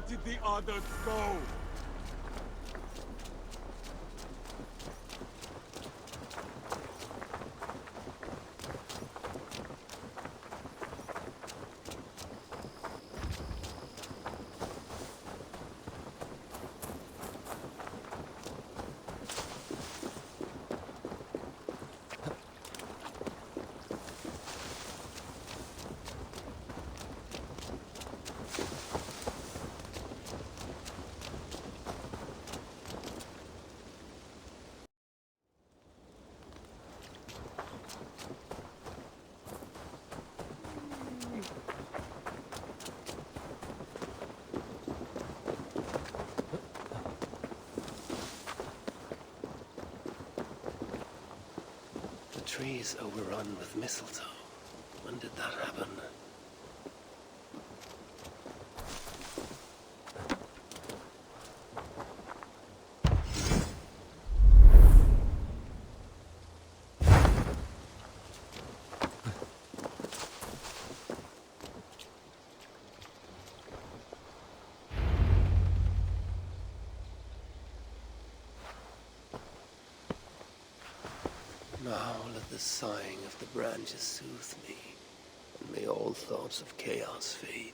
did the others go? Trees overrun with mistletoe. When did that happen? Now let the sighing of the branches soothe me, and may all thoughts of chaos fade.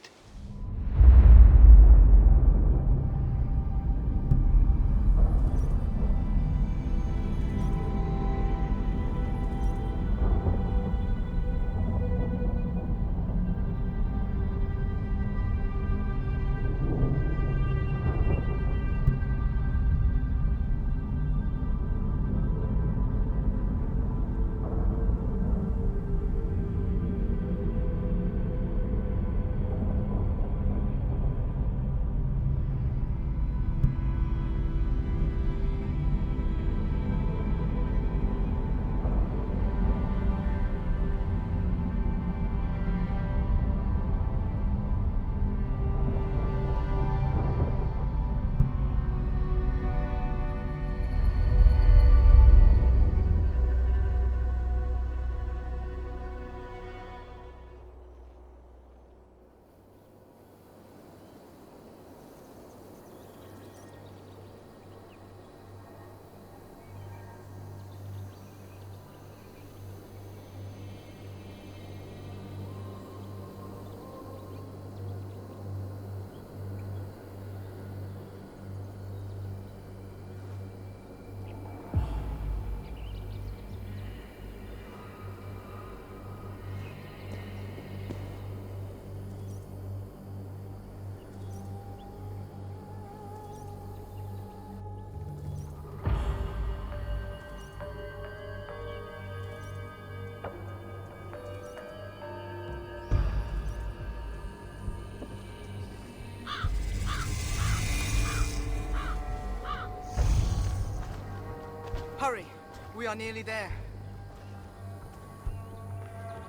Hurry! We are nearly there.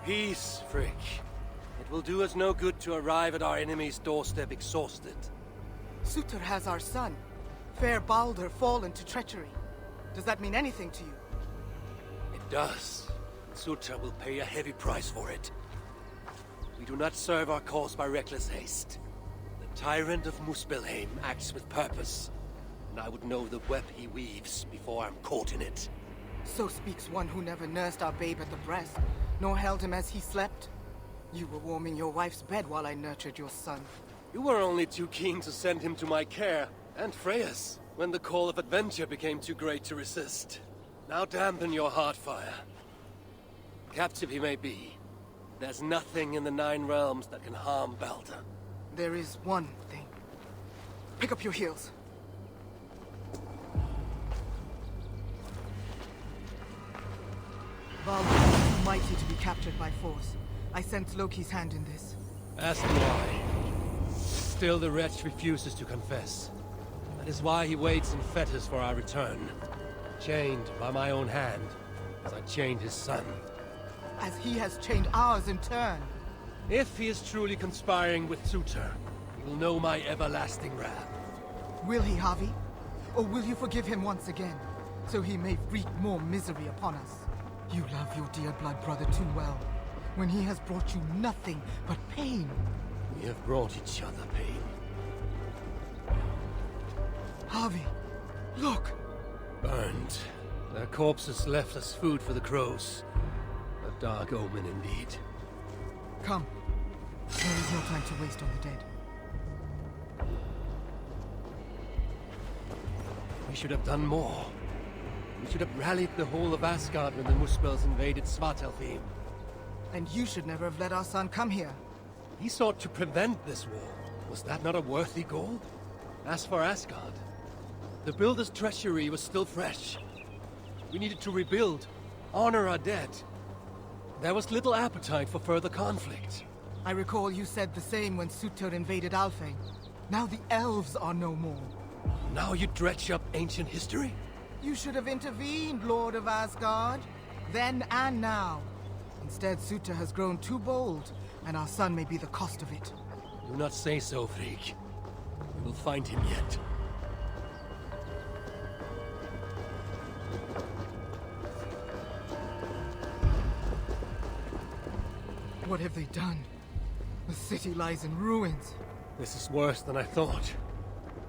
Peace, Frick. It will do us no good to arrive at our enemy's doorstep exhausted. Sutor has our son. Fair Balder fallen to treachery. Does that mean anything to you? It does. Sutor will pay a heavy price for it. We do not serve our cause by reckless haste. The tyrant of Muspelheim acts with purpose. And I would know the web he weaves before I'm caught in it. So speaks one who never nursed our babe at the breast, nor held him as he slept. You were warming your wife's bed while I nurtured your son. You were only too keen to send him to my care, and Freya's, when the call of adventure became too great to resist. Now dampen your heart fire. Captive he may be, there's nothing in the Nine Realms that can harm Balder. There is one thing. Pick up your heels. Balder is too mighty to be captured by force. I sense Loki's hand in this. As do I. Still the wretch refuses to confess. That is why he waits in fetters for our return. Chained by my own hand, as I chained his son. As he has chained ours in turn. If he is truly conspiring with Sutor, he will know my everlasting wrath. Will he, Harvey? Or will you forgive him once again, so he may wreak more misery upon us? You love your dear blood brother too well, when he has brought you nothing but pain. We have brought each other pain. Harvey, look! Burned. Their corpses left as food for the crows. A dark omen indeed. Come. There is no time to waste on the dead. We should have done more. We should have rallied the whole of Asgard when the Muspels invaded Svartalfheim. And you should never have let our son come here. He sought to prevent this war. Was that not a worthy goal? As for Asgard, the Builder's treachery was still fresh. We needed to rebuild, honor our dead. There was little appetite for further conflict. I recall you said the same when Surtur invaded Alfheim. Now the elves are no more. Now you dredge up ancient history? You should have intervened, Lord of Asgard. Then and now. Instead, Surtur has grown too bold, and our son may be the cost of it. Do not say so, Frigg. We will find him yet. What have they done? The city lies in ruins. This is worse than I thought.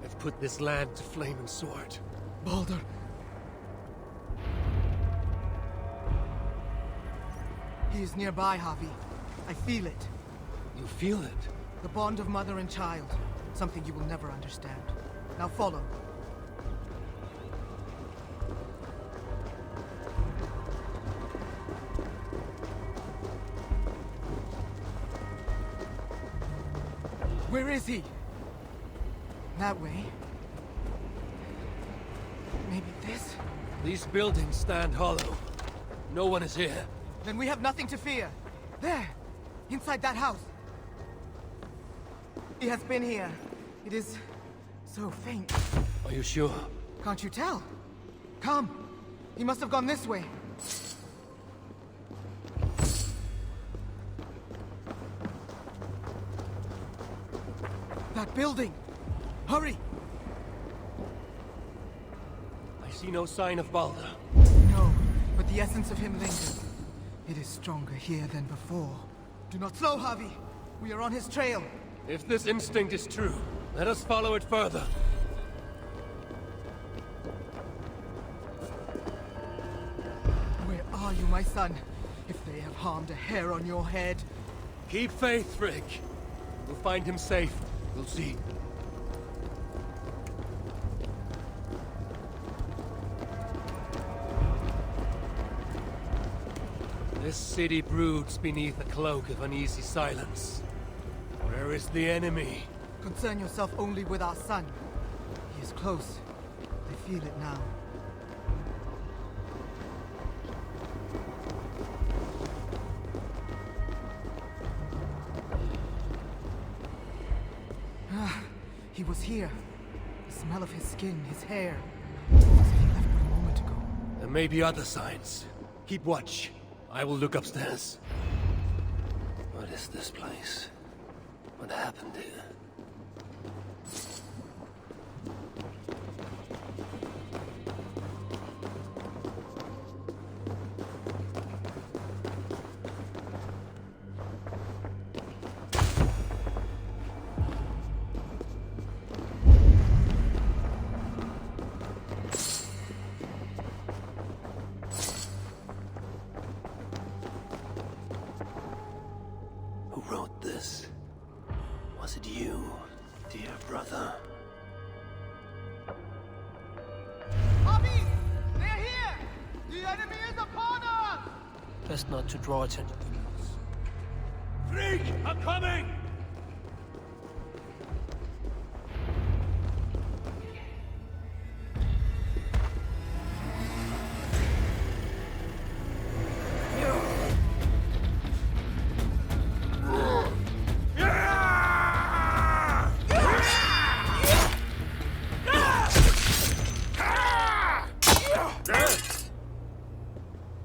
They've put this land to flame and sword. Baldur. He is nearby, Harvey. I feel it. You feel it? The bond of mother and child. Something you will never understand. Now follow. Where is he? That way. Maybe this? These buildings stand hollow. No one is here. Then we have nothing to fear. There! Inside that house. He has been here. It is so faint. Are you sure? Can't you tell? Come. He must have gone this way. That building! Hurry! I see no sign of Baldur. No, but the essence of him lingers. It is stronger here than before. Do not slow, Harvey! We are on his trail. If this instinct is true, let us follow it further. Where are you, my son? If they have harmed a hair on your head. Keep faith, Frigg. We'll find him safe. We'll see. This city broods beneath a cloak of uneasy silence. Where is the enemy? Concern yourself only with our son. He is close. I feel it now. He was here. The smell of his skin, his hair. As if he left but a moment ago. There may be other signs. Keep watch. I will look upstairs. What is this place? What happened here? Who wrote this? Was it you, dear brother? Harvey! They're here! The enemy is upon us! Best not to draw attention. Freak! I'm coming!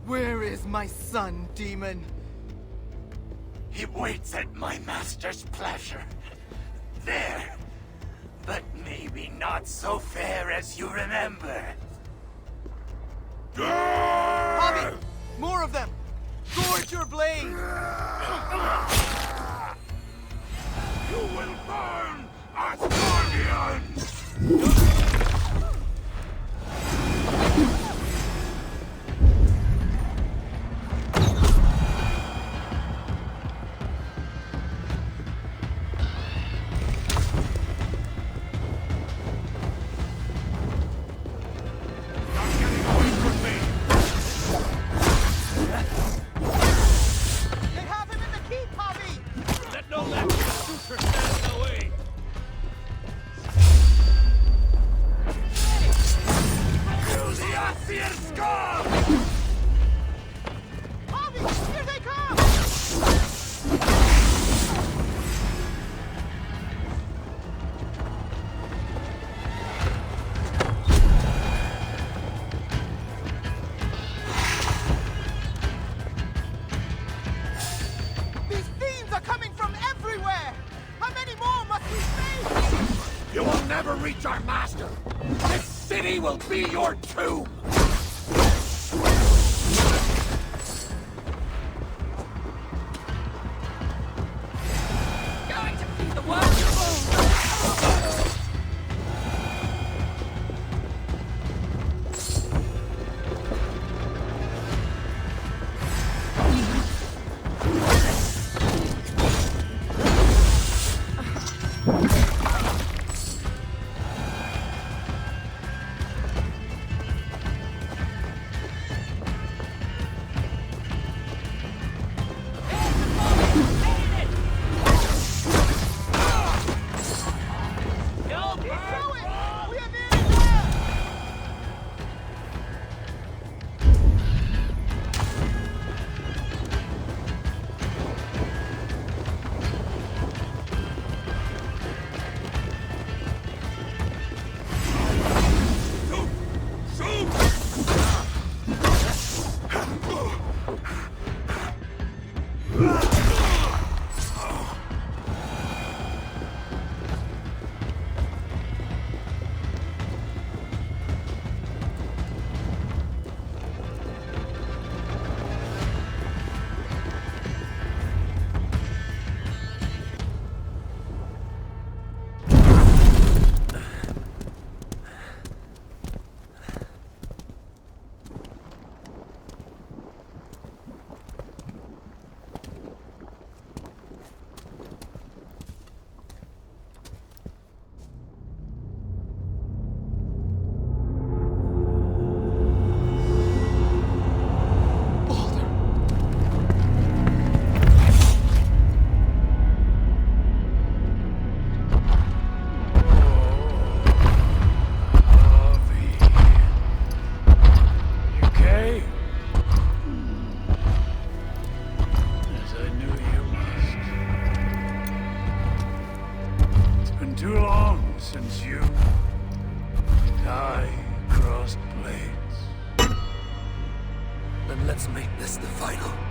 Where is my son, demon? He waits at my master's pleasure. There. But maybe not so fair as you remember. Harvey! More of them! Gorge your blade! You will burn, Asgardians! never reach our master, this city will be your tomb! Going to be the wonderful! Let's make this the final.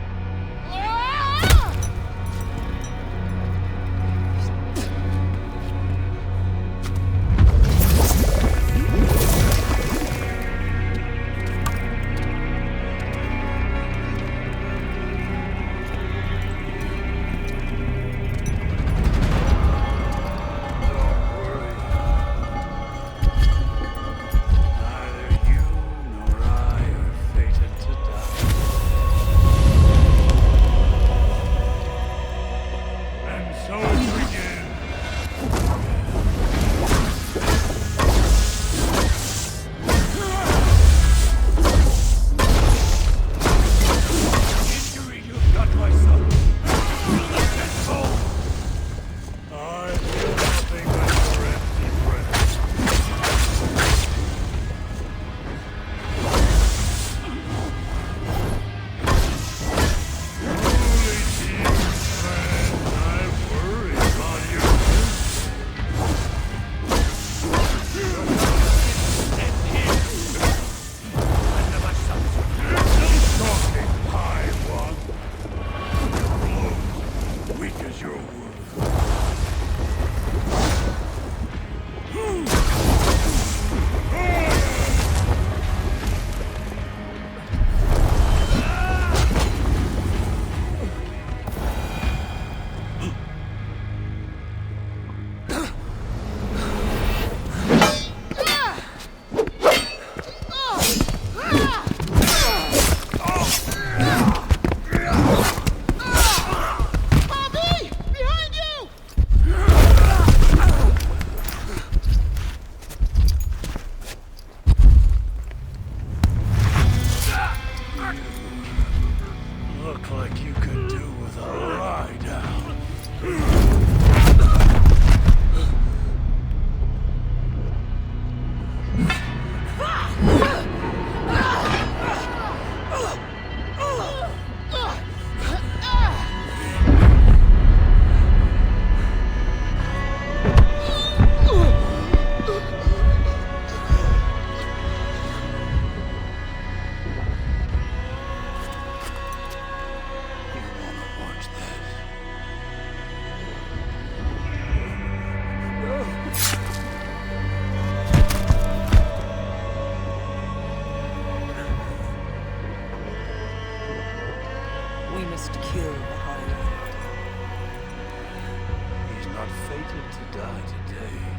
We must kill the High. He's not fated to die today.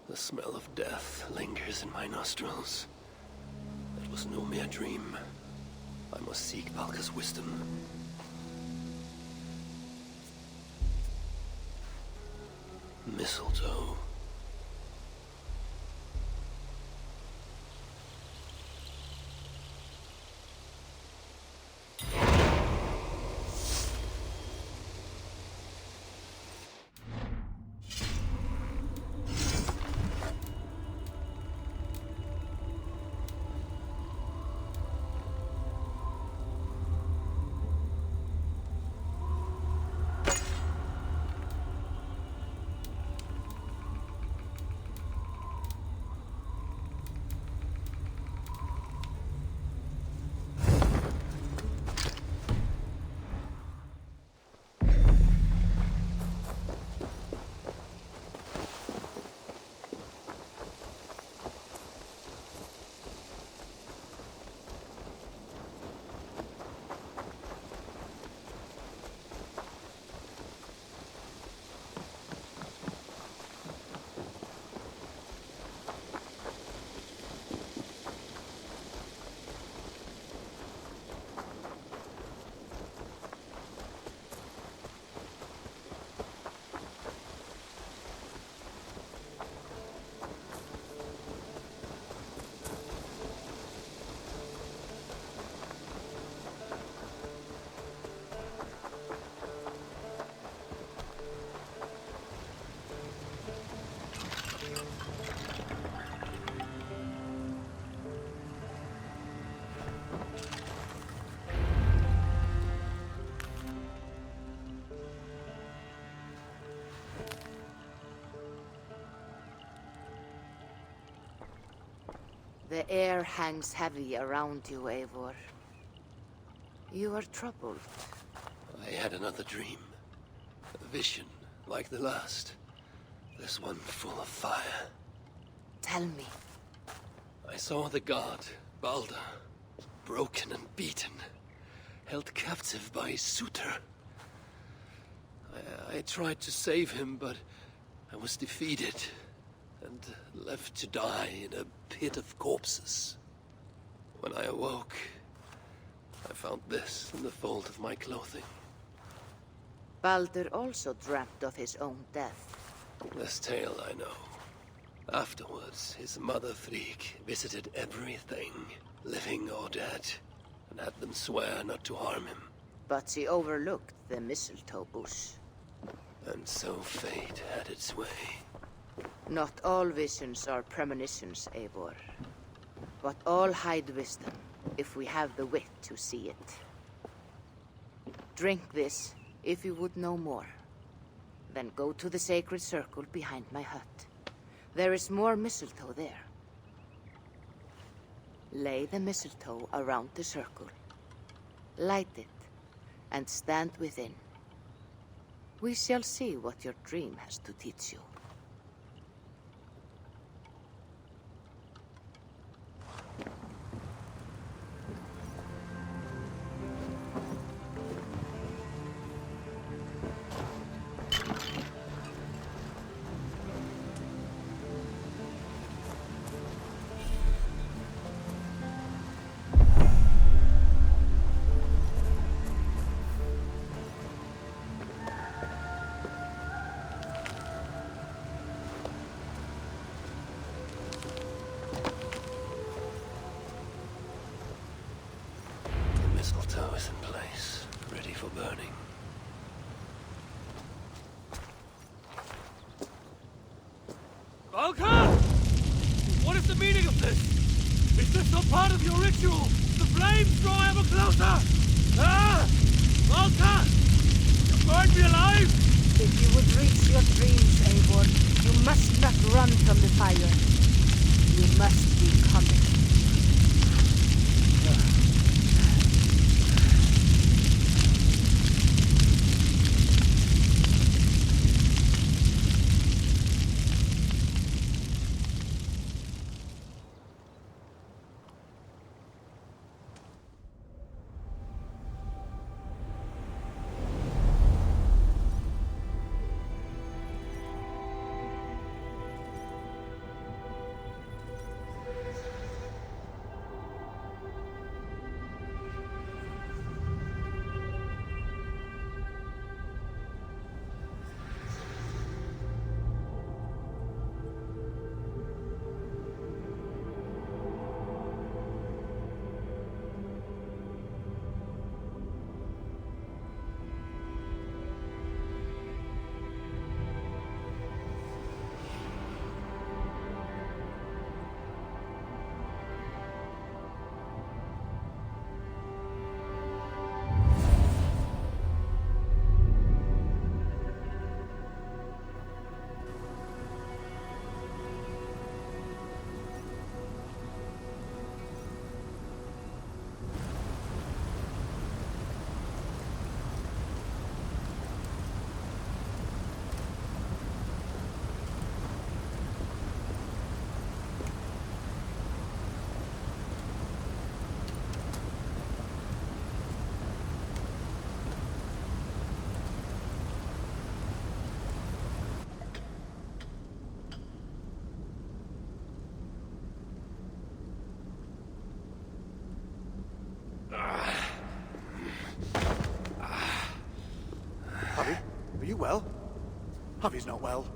The smell of death lingers in my nostrils. It was no mere dream. I must seek Valka's wisdom. Mistletoe. The air hangs heavy around you, Eivor. You are troubled. I had another dream. A vision, like the last. This one full of fire. Tell me. I saw the god, Balder, broken and beaten, held captive by his suitor. I tried to save him, but I was defeated and left to die in a pit of corpses. When I awoke, I found this in the fold of my clothing. Balder also dreamt of his own death. This tale I know. Afterwards, his mother Frigg visited everything, living or dead, and had them swear not to harm him. But she overlooked the mistletoe bush. And so fate had its way. Not all visions are premonitions, Eivor. But all hide wisdom, if we have the wit to see it. Drink this, if you would know more. Then go to the sacred circle behind my hut. There is more mistletoe there. Lay the mistletoe around the circle. Light it, and stand within. We shall see what your dream has to teach you. Mistletoe is in place, ready for burning. Volker! What is the meaning of this? Is this not part of your ritual? The flames draw ever closer! Ah! Volker! You burned me alive! If you would reach your dreams, Eivor, you must not run from the fire. You must be coming. Harvey, are you well? Harvey's not well.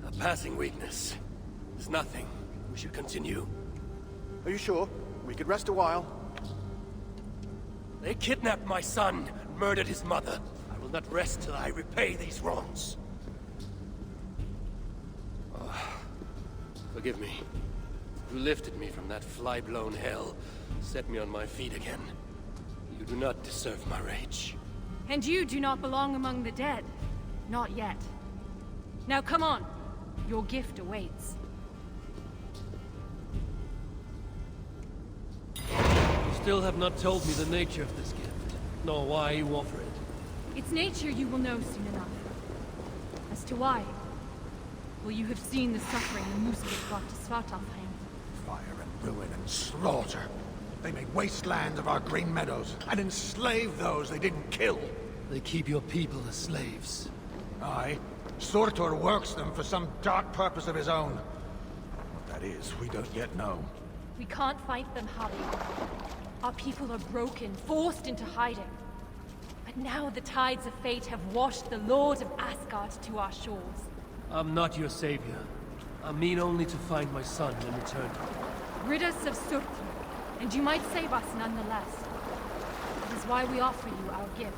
A passing weakness. It's nothing. We should continue. Are you sure? We could rest a while. They kidnapped my son and murdered his mother. I will not rest till I repay these wrongs. Forgive me. You lifted me from that fly-blown hell, set me on my feet again. You do not deserve my rage. And you do not belong among the dead. Not yet. Now come on. Your gift awaits. still have not told me the nature of this gift, nor why you offer it. Its nature you will know soon enough. As to why, well, you have seen the suffering the Muspel brought to Svartalfheim. Fire and ruin and slaughter. They made wastelands of our green meadows, and enslaved those they didn't kill. They keep your people as slaves. Aye. Surtur works them for some dark purpose of his own. What that is, we don't yet know. We can't fight them, Javi. Our people are broken, forced into hiding. But now the tides of fate have washed the Lord of Asgard to our shores. I'm not your savior. I mean only to find my son and return him. Rid us of Surtur, and you might save us nonetheless. That is why we offer you our gift.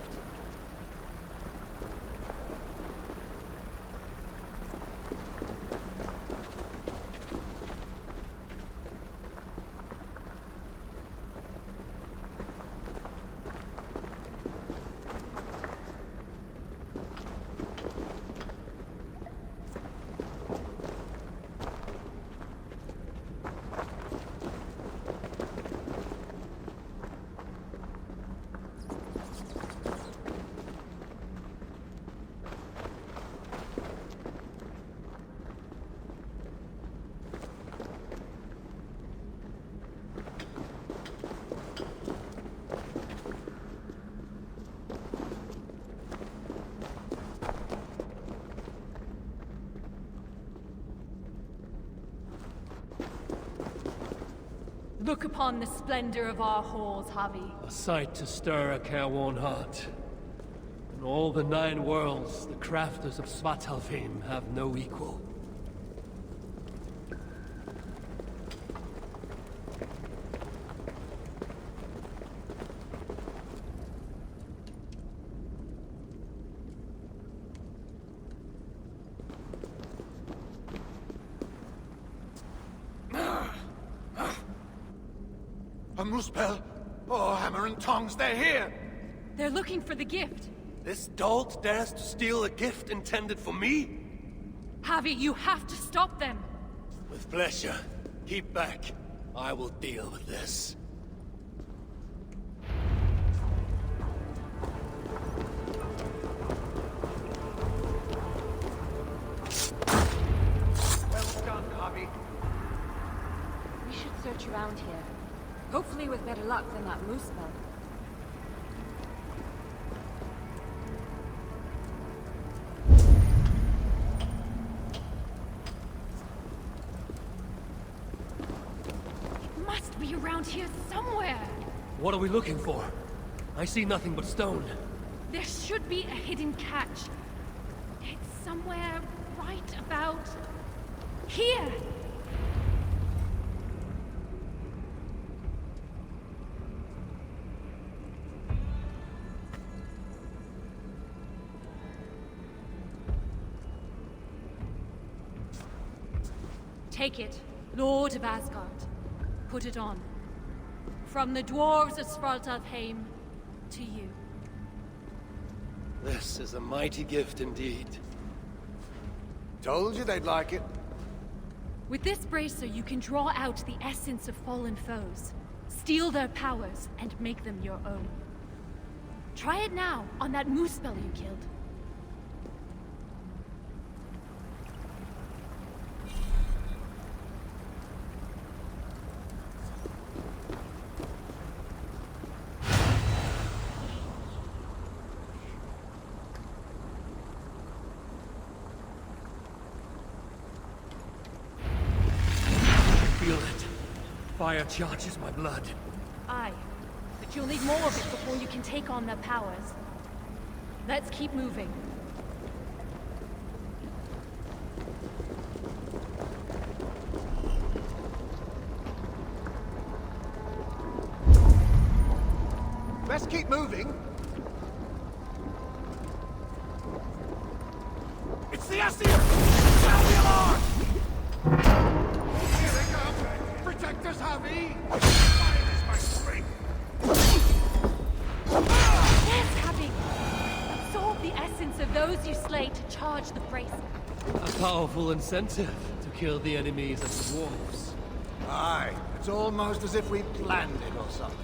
Look upon the splendor of our halls, Javi. A sight to stir a careworn heart. In all the 9 worlds, the crafters of Svartalfheim have no equal. A Muspel? Oh, hammer and tongs, they're here! They're looking for the gift. This dolt dares to steal a gift intended for me? Javi, you have to stop them. With pleasure. Keep back. I will deal with this. Well done, Javi. We should search around here. Hopefully with better luck than that moose spell. It must be around here somewhere. What are we looking for? I see nothing but stone. There should be a hidden catch. It's somewhere right about here. Take it, Lord of Asgard. Put it on. From the dwarves of Svartalfheim to you. This is a mighty gift indeed. Told you they'd like it. With this bracer, you can draw out the essence of fallen foes, steal their powers, and make them your own. Try it now on that moose spell you killed. Fire charges my blood. Aye, but you'll need more of it before you can take on their powers. Let's keep moving. Let's keep moving. It's the Asir! Sound the alarm! Here they come! Protect us, Javi! Fire is my strength! Yes, Javi! Absorb the essence of those you slay to charge the bracer. A powerful incentive to kill the enemies of the dwarves. Aye, it's almost as if we planned it or something.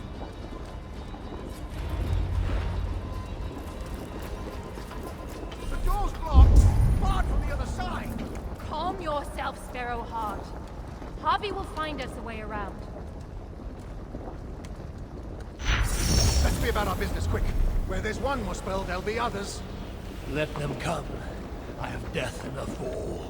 The door's blocked! Barred from the other side! Calm yourself, Sparrowheart. Harvey will find us a way around. Let's be about our business quick. Where there's one Muspel, there'll be others. Let them come. I have death enough for all.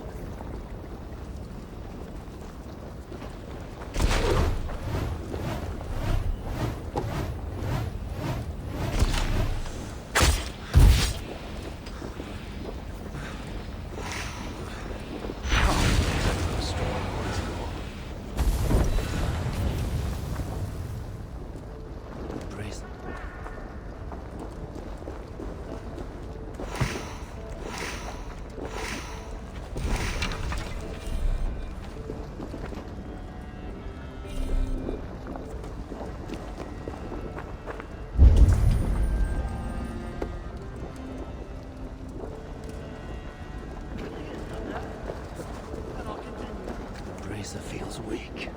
Feels weak,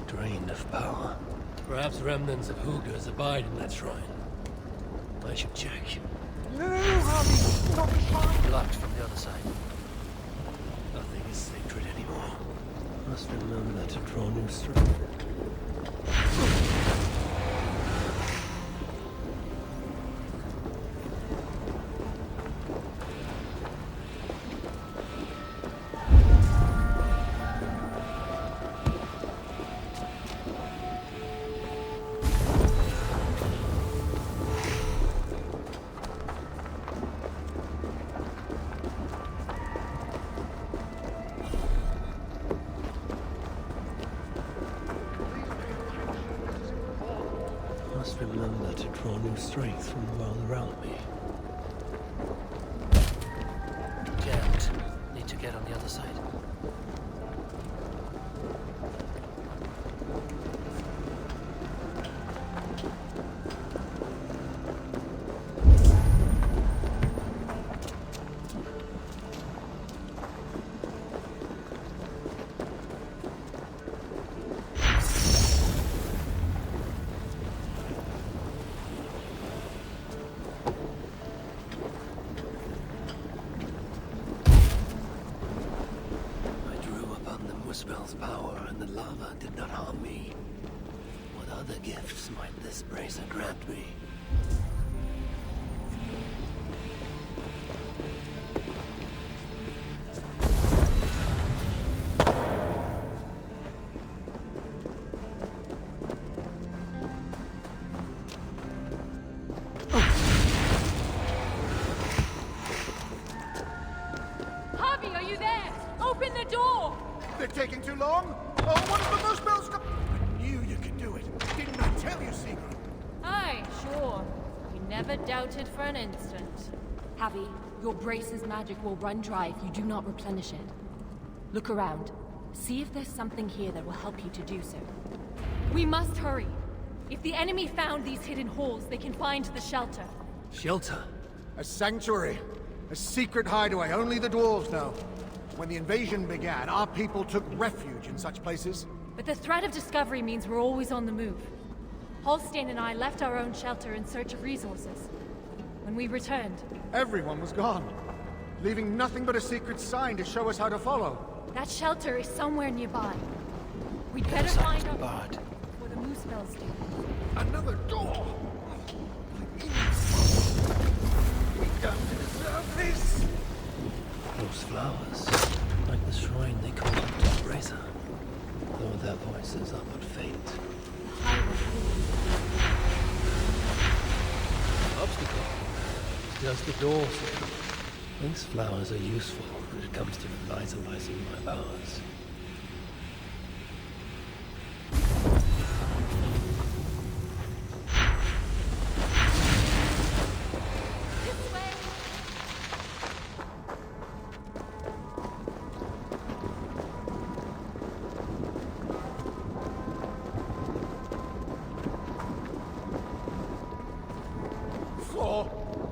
drained of power. Perhaps remnants of Hugers abide in that shrine. I should check. No, Harvey! Not the shrine! Blocked from the other side. Nothing is sacred anymore. Must remember to draw new strength. Remember to draw new strength from the world around me. Can't. Need to get on the other side. Spell's power and the lava did not harm me. What other gifts might this bracer grant me? Harvey, are you there? Open the door! They're taking too long? Oh, one of the Muspels got... I knew you could do it. Didn't I tell you, Secret? Aye, sure. We never doubted for an instant. Harvey, your brace's magic will run dry if you do not replenish it. Look around. See if there's something here that will help you to do so. We must hurry. If the enemy found these hidden holes, they can find the shelter. Shelter? A sanctuary. A secret hideaway only the dwarves know. When the invasion began, our people took refuge in such places. But the threat of discovery means we're always on the move. Holstein and I left our own shelter in search of resources. When we returned... everyone was gone, leaving nothing but a secret sign to show us how to follow. That shelter is somewhere nearby. We'd better find out before the Muspels do. Another door! We don't deserve this! Those flowers, like the shrine they called the Bracer. Though their voices are but faint. Obstacle. Just the door. These flowers are useful when it comes to revitalizing my powers.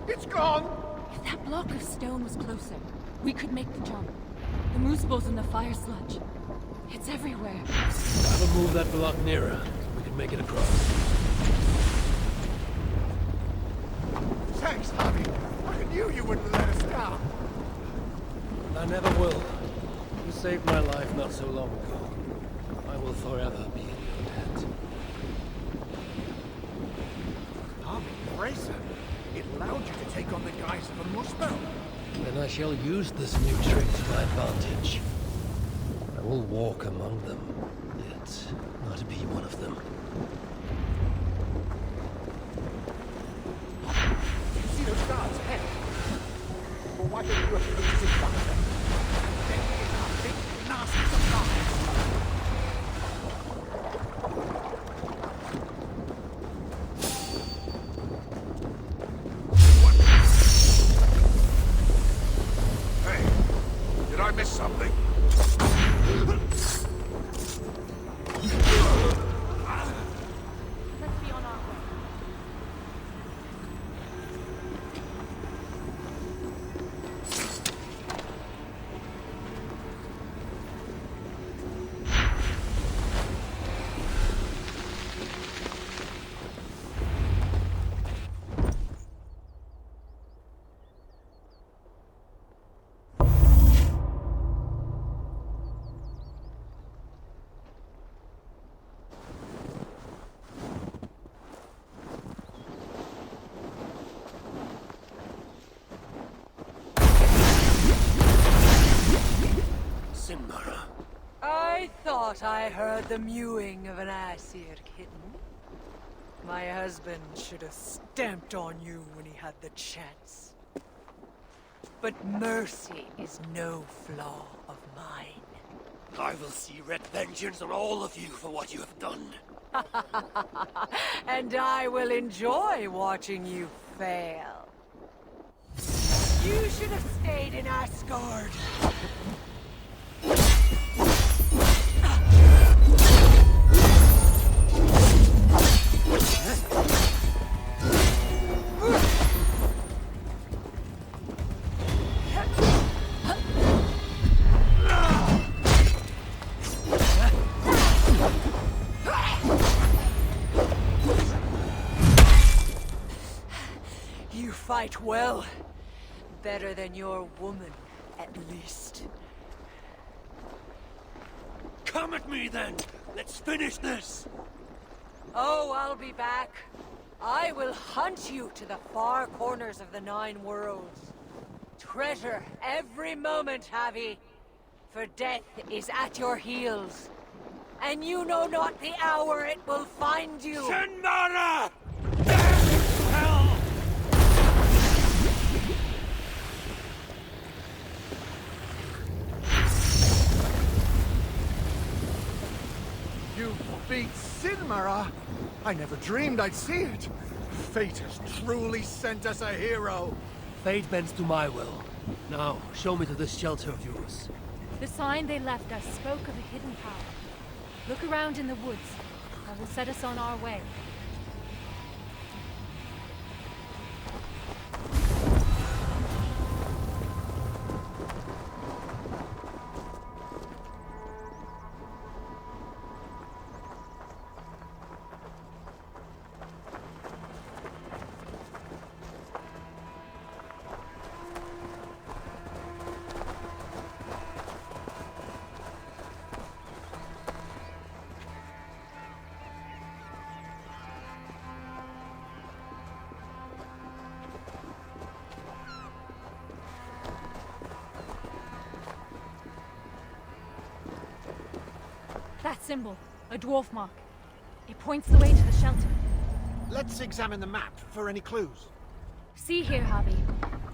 It's gone! If that block of stone was closer, we could make the jump. The Muspels in the fire sludge. It's everywhere. Have to move that block nearer. We can make it across. Thanks, Harvey. I knew you wouldn't let us down. I never will. You saved my life not so long ago. I will forever be in your debt. Harvey, Fraser, it allowed you to take on the guise of a Muspel. Then I shall use this new trick to my advantage. I will walk among them, yet not be one of them. You see those guards ahead? Well, why don't you approach in front of them? Then get our big, nasty surprise. Hey, did I miss something? Let's be on our way. I thought I heard the mewing of an Aesir kitten. My husband should have stamped on you when he had the chance. But mercy is no flaw of mine. I will see red vengeance on all of you for what you have done. And I will enjoy watching you fail. You should have stayed in Asgard. You fight well. Better than your woman, at least. Come at me then! Let's finish this! Oh, I'll be back. I will hunt you to the far corners of the 9 worlds. Treasure every moment, Javi, for death is at your heels. And you know not the hour it will find you. Shinmara! Damn hell! You beat Sinmara? I never dreamed I'd see it. Fate has truly sent us a hero. Fate bends to my will. Now, show me to this shelter of yours. The sign they left us spoke of a hidden power. Look around in the woods. That will set us on our way. That symbol, a dwarf mark. It points the way to the shelter. Let's examine the map for any clues. See here, Javi.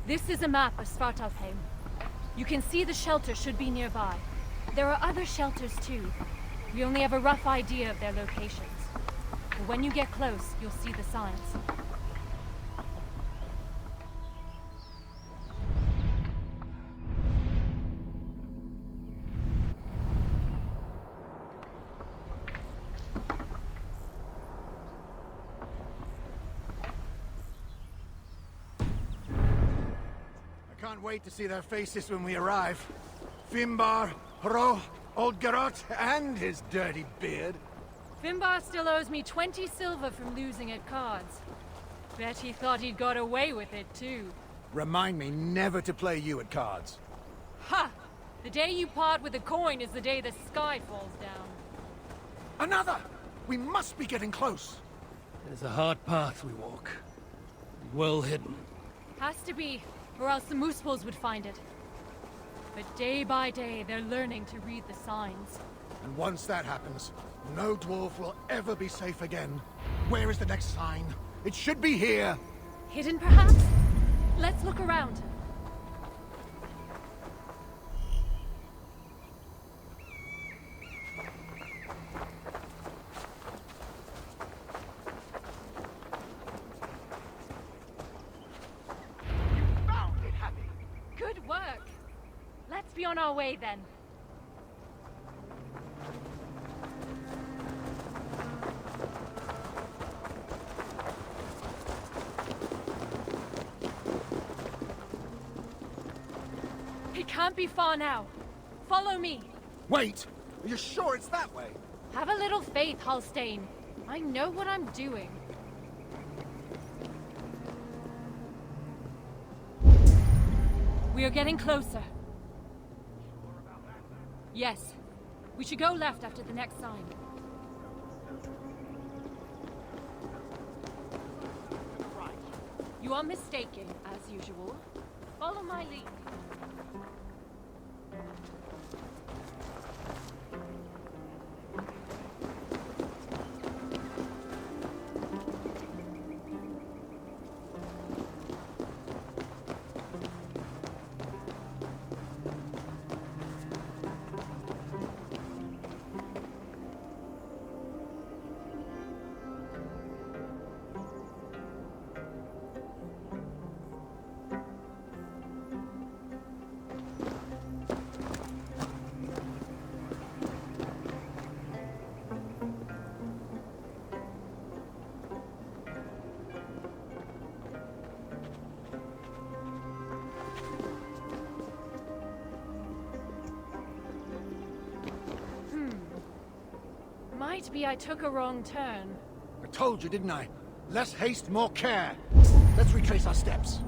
This is a map of Svartalfheim. You can see the shelter should be nearby. There are other shelters too. We only have a rough idea of their locations. But when you get close, you'll see the signs. I can't wait to see their faces when we arrive. Fimbar, Hro, Old Garrot and his dirty beard. Finbar still owes me 20 silver from losing at cards. Bet he thought he'd got away with it, too. Remind me never to play you at cards. Ha! The day you part with a coin is the day the sky falls down. Another! We must be getting close. It's a hard path we walk. Well hidden. Has to be, or else the Moosepools would find it. But day by day, they're learning to read the signs. And once that happens, no dwarf will ever be safe again. Where is the next sign? It should be here. Hidden, perhaps? Let's look around. You found it, Happy. Good work. Let's be on our way then. It can't be far now. Follow me. Wait! Are you sure it's that way? Have a little faith, Halstein. I know what I'm doing. We are getting closer. Yes. We should go left after the next sign. You are mistaken, as usual. Follow my lead. Might be I took a wrong turn. I told you, didn't I? Less haste, more care. Let's retrace our steps.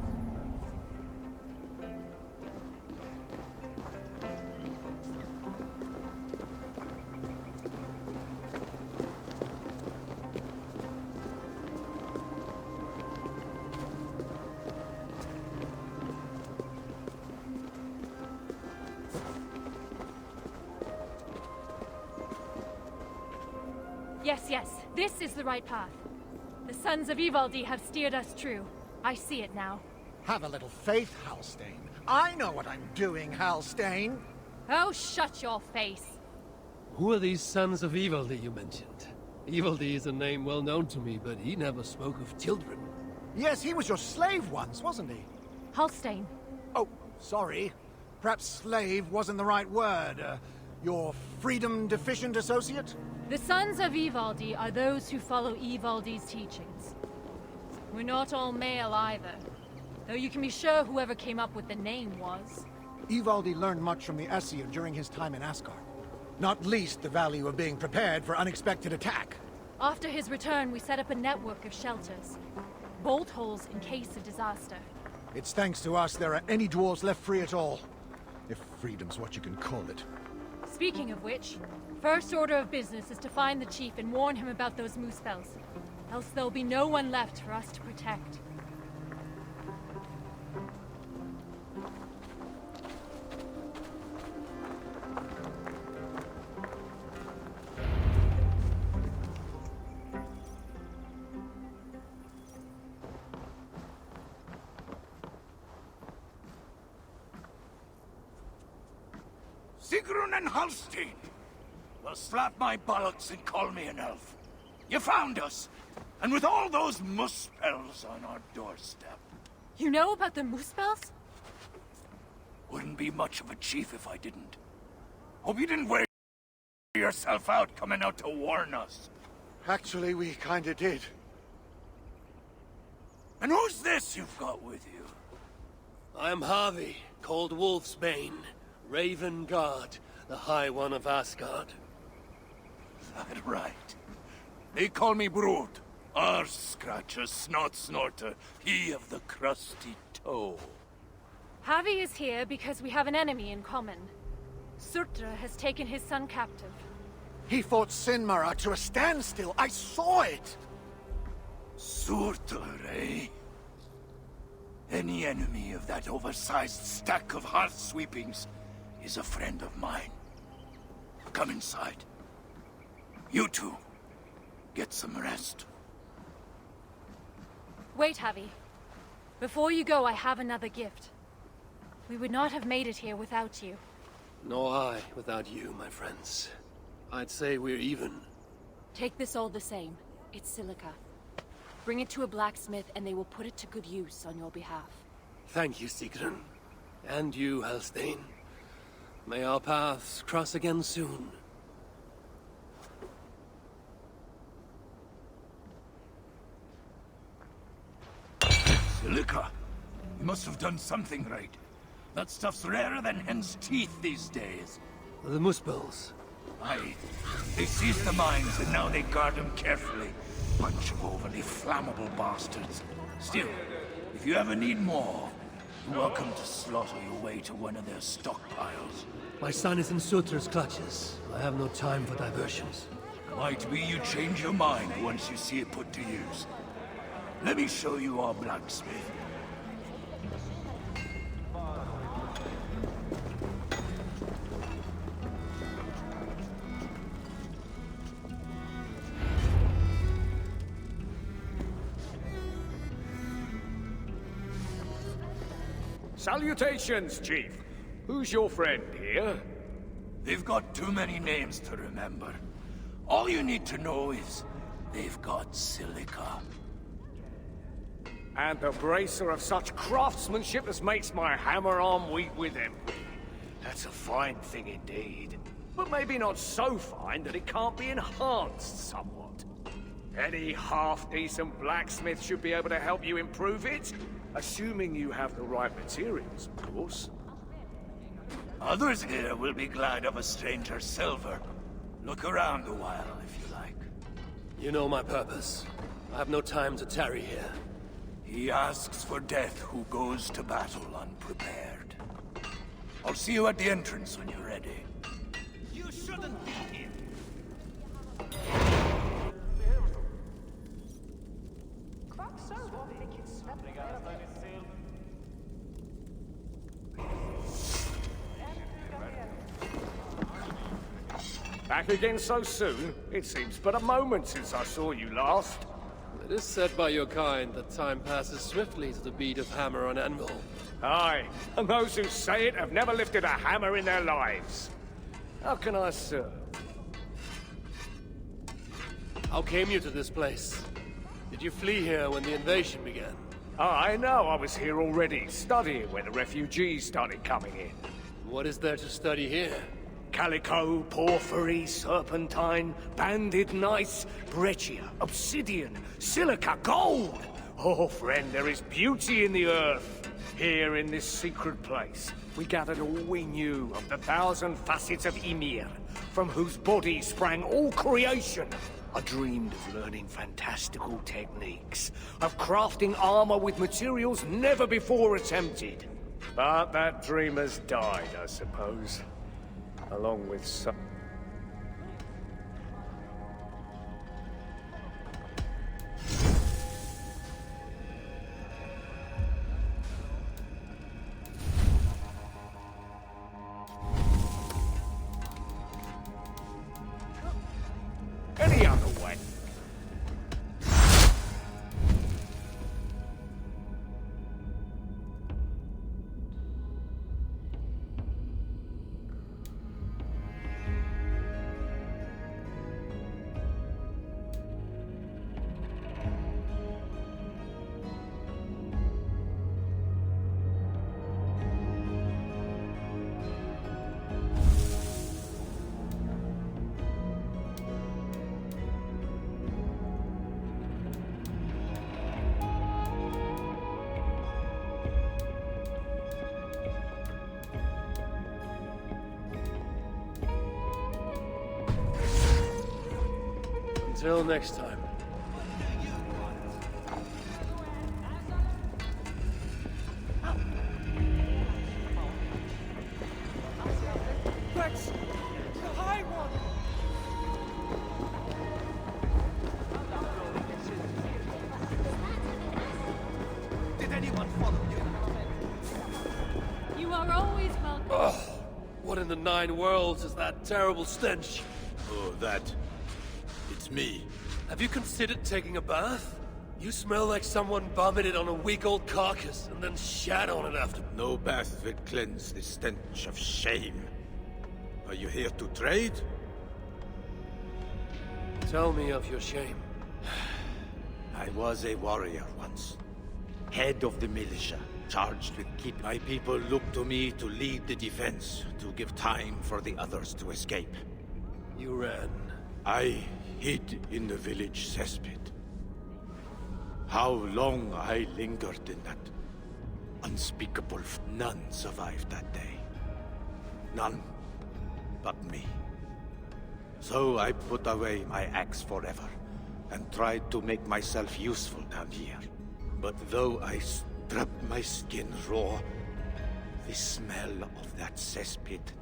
Yes, this is the right path. The sons of Ivaldi have steered us true. I see it now. Have a little faith, Halstein. I know what I'm doing, Halstein. Oh, shut your face. Who are these sons of Ivaldi you mentioned? Ivaldi is a name well known to me, but he never spoke of children. Yes, he was your slave once, wasn't he? Halstein. Oh, sorry. Perhaps slave wasn't the right word. Your freedom-deficient associate? The sons of Ivaldi are those who follow Ivaldi's teachings. We're not all male either, though you can be sure whoever came up with the name was. Ivaldi learned much from the Aesir during his time in Asgard. Not least the value of being prepared for unexpected attack. After his return, we set up a network of shelters. Bolt holes in case of disaster. It's thanks to us there are any dwarves left free at all. If freedom's what you can call it. Speaking of which, first order of business is to find the chief and warn him about those moose spells. Else there'll be no one left for us to protect. Sigrun and Halstein! Well, slap my bollocks and call me an elf. You found us! And with all those moose spells on our doorstep. You know about the moose spells? Wouldn't be much of a chief if I didn't. Hope you didn't wear yourself out coming out to warn us. Actually, we kinda did. And who's this you've got with you? I am Harvey, called Wolfsbane, Raven Guard, the High One of Asgard. That right. They call me Brood. Arse scratcher, snot snorter, he of the crusty toe. Javi is here because we have an enemy in common. Surtra has taken his son captive. He fought Sinmara to a standstill. I saw it! Surtur, eh? Any enemy of that oversized stack of hearth sweepings is a friend of mine. Come inside. You two, get some rest. Wait, Javi. Before you go, I have another gift. We would not have made it here without you. Nor I without you, my friends. I'd say we're even. Take this all the same. It's silica. Bring it to a blacksmith and they will put it to good use on your behalf. Thank you, Sigrun. And you, Helstein. May our paths cross again soon. Silica? You must have done something right. That stuff's rarer than hen's teeth these days. The Muspels. Aye. They seized the mines and now they guard them carefully. Bunch of overly flammable bastards. Still, if you ever need more, you're welcome to slaughter your way to one of their stockpiles. My son is in Sutra's clutches. I have no time for diversions. Might be you change your mind once you see it put to use. Let me show you our blacksmith. Salutations, Chief. Who's your friend here? They've got too many names to remember. All you need to know is they've got silica. And the bracer of such craftsmanship as makes my hammer arm weak with him. That's a fine thing indeed. But maybe not so fine that it can't be enhanced somewhat. Any half-decent blacksmith should be able to help you improve it. Assuming you have the right materials, of course. Others here will be glad of a stranger's silver. Look around a while, if you like. You know my purpose. I have no time to tarry here. He asks for death who goes to battle unprepared. I'll see you at the entrance when you're ready. You shouldn't be here. Back again so soon? It seems but a moment since I saw you last. It is said by your kind that time passes swiftly to the beat of hammer on anvil. Aye, and those who say it have never lifted a hammer in their lives. How can I serve? How came you to this place? Did you flee here when the invasion began? I know, I was here already, studying when the refugees started coming in. What is there to study here? Calico, porphyry, serpentine, banded gneiss, breccia, obsidian, silica, gold! Oh, friend, there is beauty in the earth. Here in this secret place, we gathered all we knew of the 1,000 facets of Ymir, from whose body sprang all creation. I dreamed of learning fantastical techniques, of crafting armor with materials never before attempted. But that dream has died, I suppose. Along with some... Any other way. Until next time. That's the High One! Did anyone follow you? You are always welcome. Ugh. What in the 9 worlds is that terrible stench? Oh, that. It's me. Have you considered taking a bath? You smell like someone vomited on a week-old carcass and then shat on it after. No bath will cleanse the stench of shame. Are you here to trade? Tell me of your shame. I was a warrior once. Head of the militia, charged with keeping my people look to me to lead the defense, to give time for the others to escape. You ran. I hid in the village cesspit. How long I lingered in that unspeakable... None survived that day. None but me. So I put away my axe forever, and tried to make myself useful down here. But though I stripped my skin raw, the smell of that cesspit...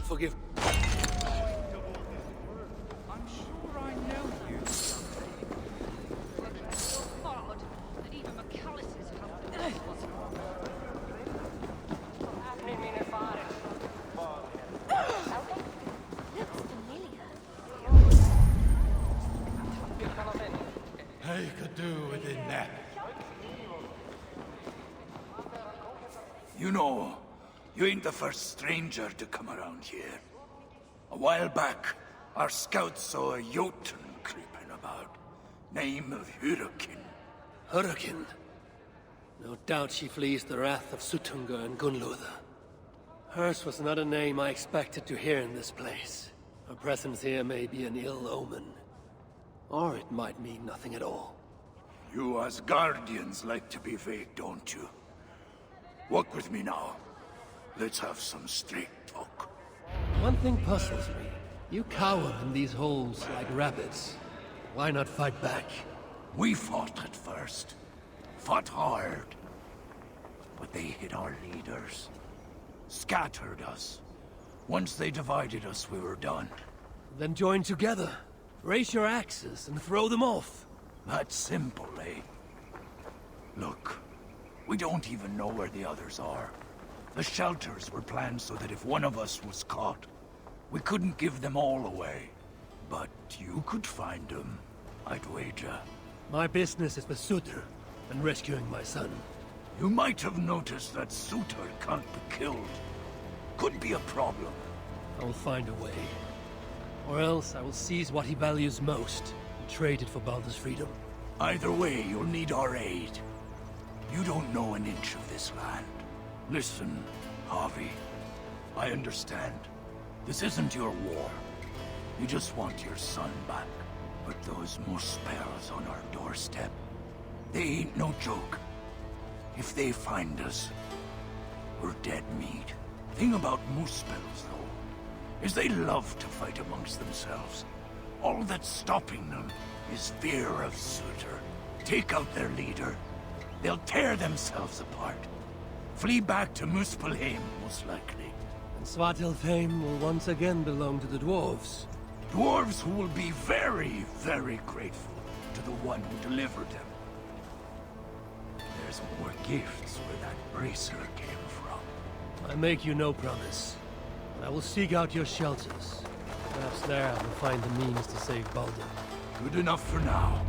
Forgive. I'm sure I know you. So hard that even McAllister's company wasn't. Looks familiar. I could do with a nap. You know, you ain't the first stranger to come around here. A while back, our scouts saw a Jotun creeping about. Name of Hurricane. Hurricane? No doubt she flees the wrath of Suttungr and Gunnlother. Hers was not a name I expected to hear in this place. Her presence here may be an ill omen. Or it might mean nothing at all. You as guardians like to be vague, don't you? Walk with me now. Let's have some straight talk. One thing puzzles me. You cower in these holes like rabbits. Why not fight back? We fought at first. Fought hard. But they hit our leaders. Scattered us. Once they divided us, we were done. Then join together. Raise your axes and throw them off. That's simple, eh? Look, we don't even know where the others are. The shelters were planned so that if one of us was caught, we couldn't give them all away. But you could find them, I'd wager. My business is with Suttr and rescuing my son. You might have noticed that Suttr can't be killed. Could be a problem. I will find a way. Or else I will seize what he values most and trade it for Baldur's freedom. Either way, you'll need our aid. You don't know an inch of this land. Listen, Harvey. I understand. This isn't your war. You just want your son back. But those Muspels on our doorstep, they ain't no joke. If they find us, we're dead meat. Thing about Muspels, though, is they love to fight amongst themselves. All that's stopping them is fear of Suttr. Take out their leader, they'll tear themselves apart. Flee back to Muspelheim, most likely. And Svartalfheim will once again belong to the dwarves. Dwarves who will be very, very grateful to the one who delivered them. There's more gifts where that bracer came from. I make you no promise. I will seek out your shelters. Perhaps there I will find the means to save Baldur. Good enough for now.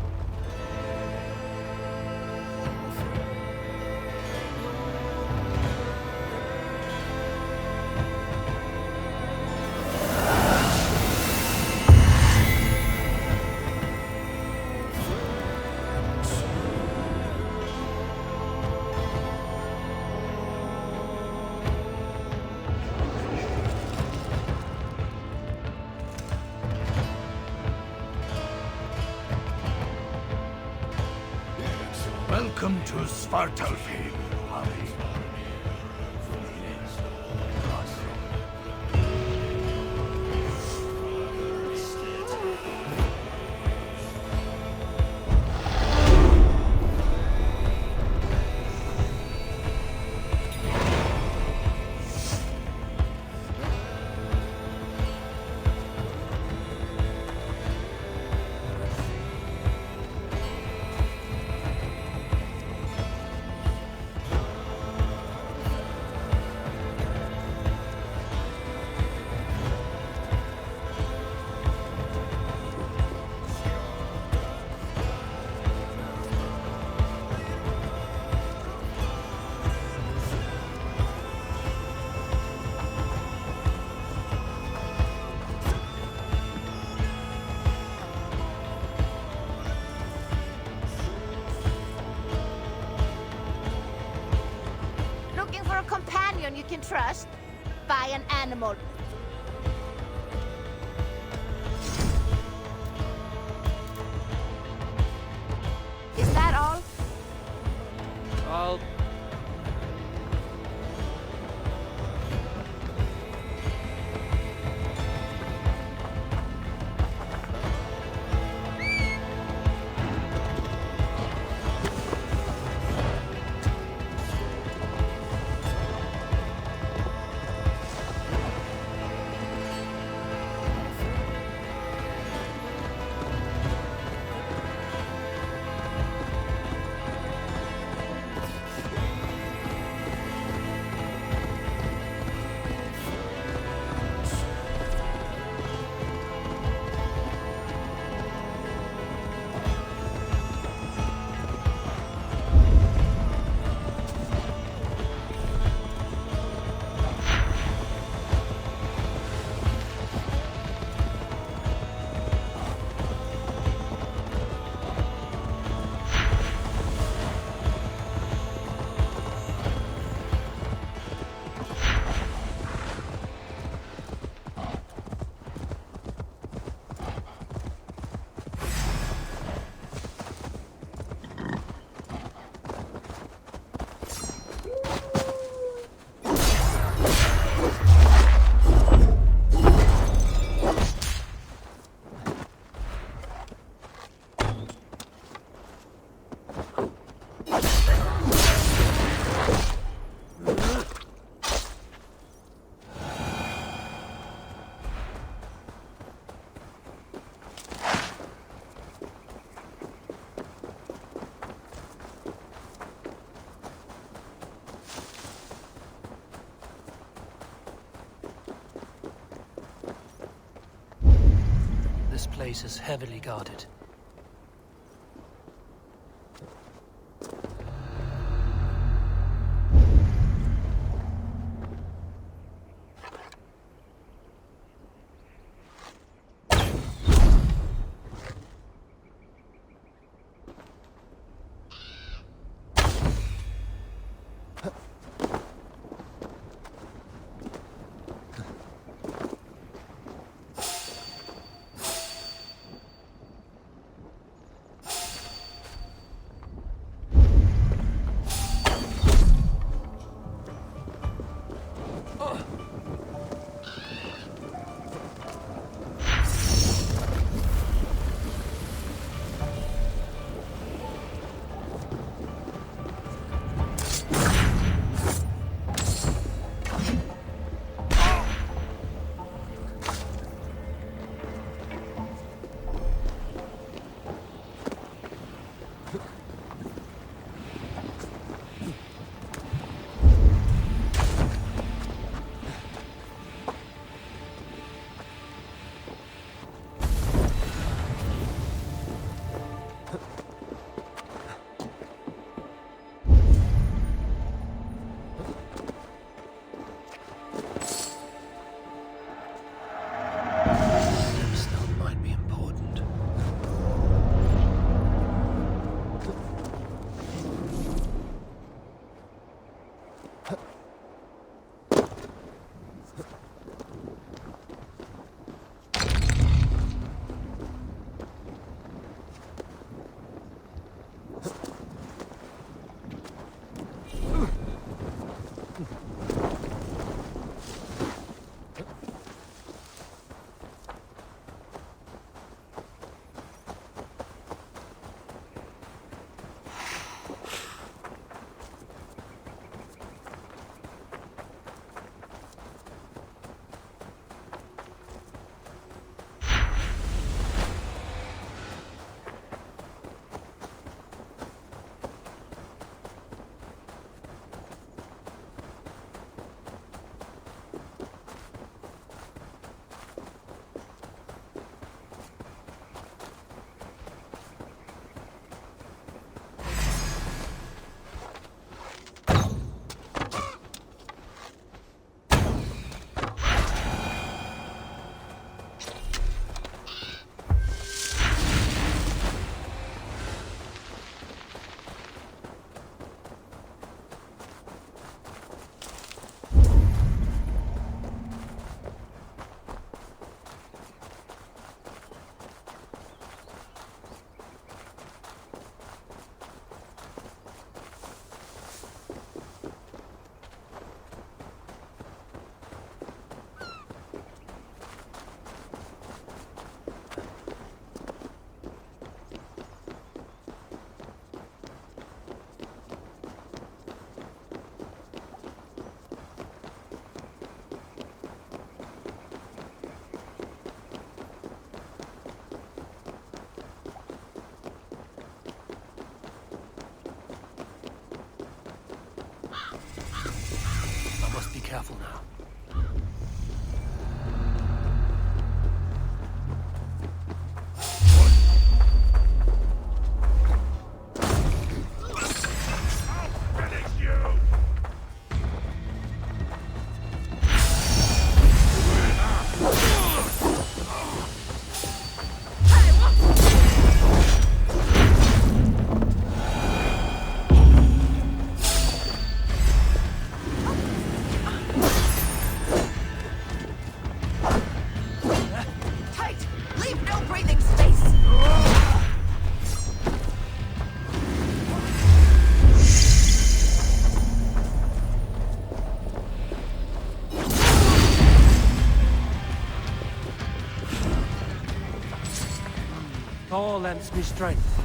Welcome to Svartalfheim, Harry. Companion you can trust. Buy an animal. Is that all? I'll... This place is heavily guarded. Thor lends me strength.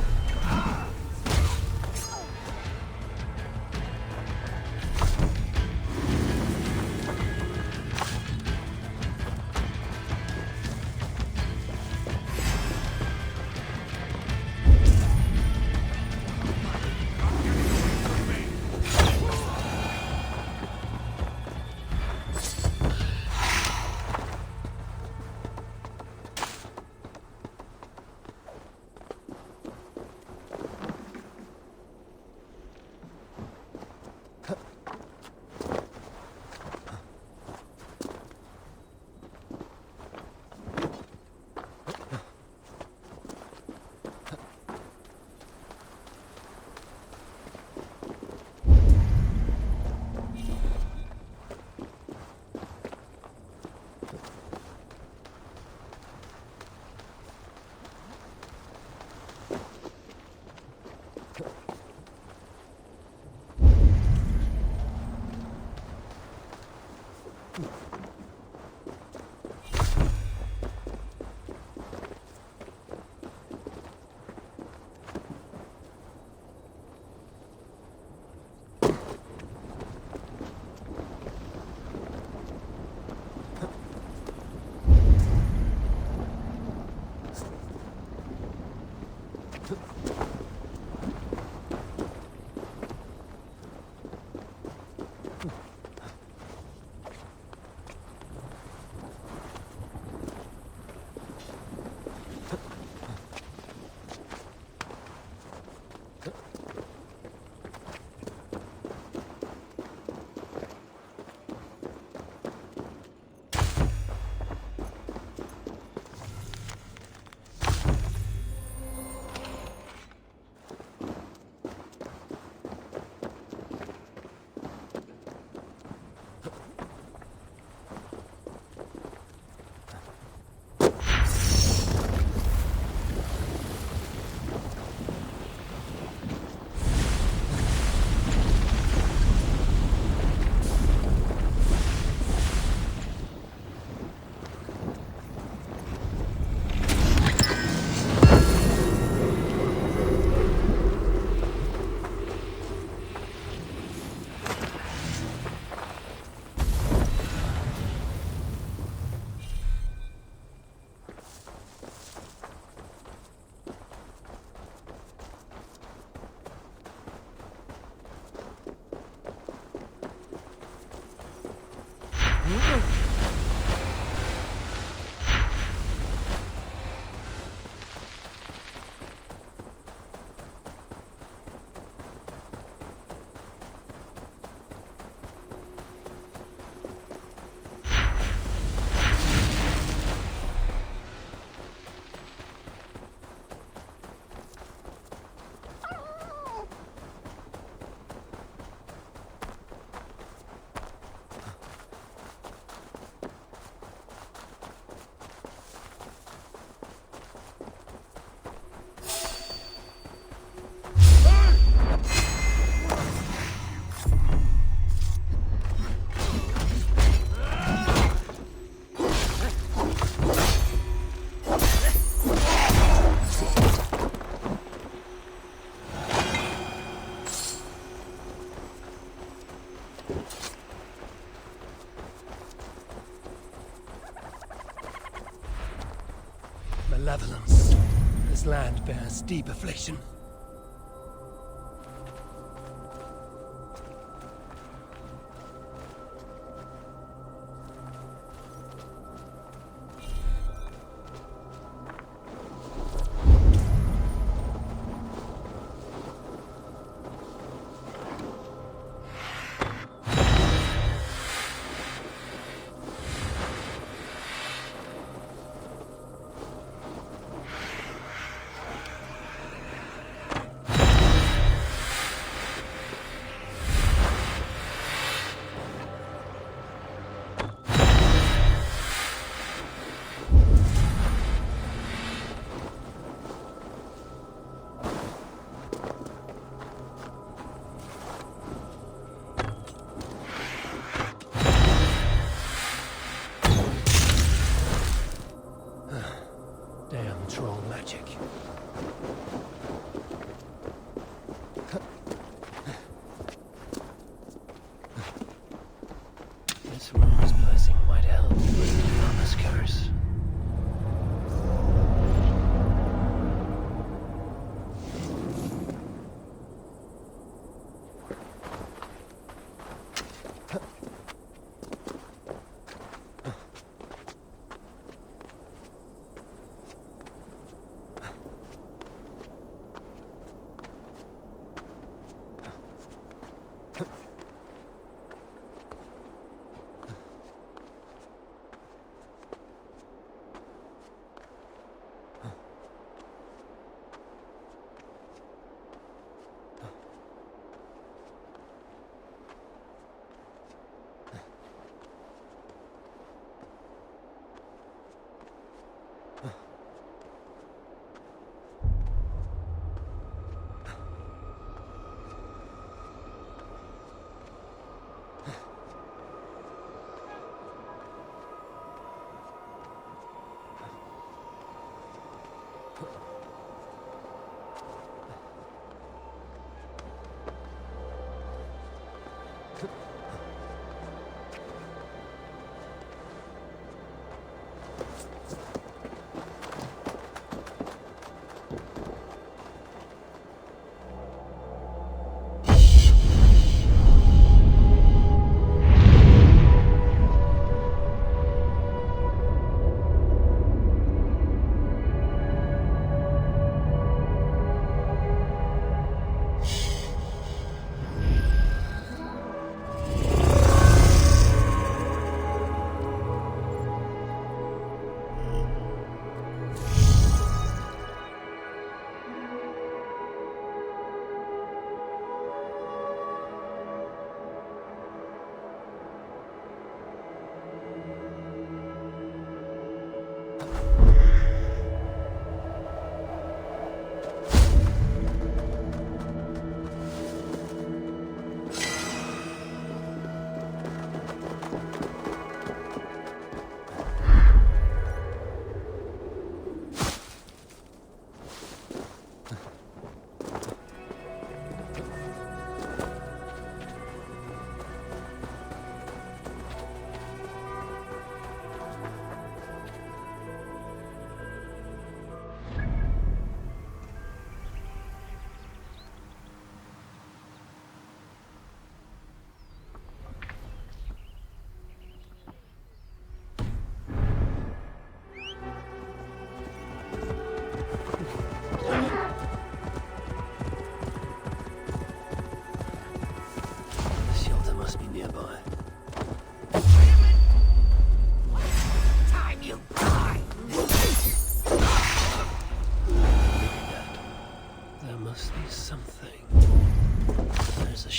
Malevolence. This land bears deep affliction.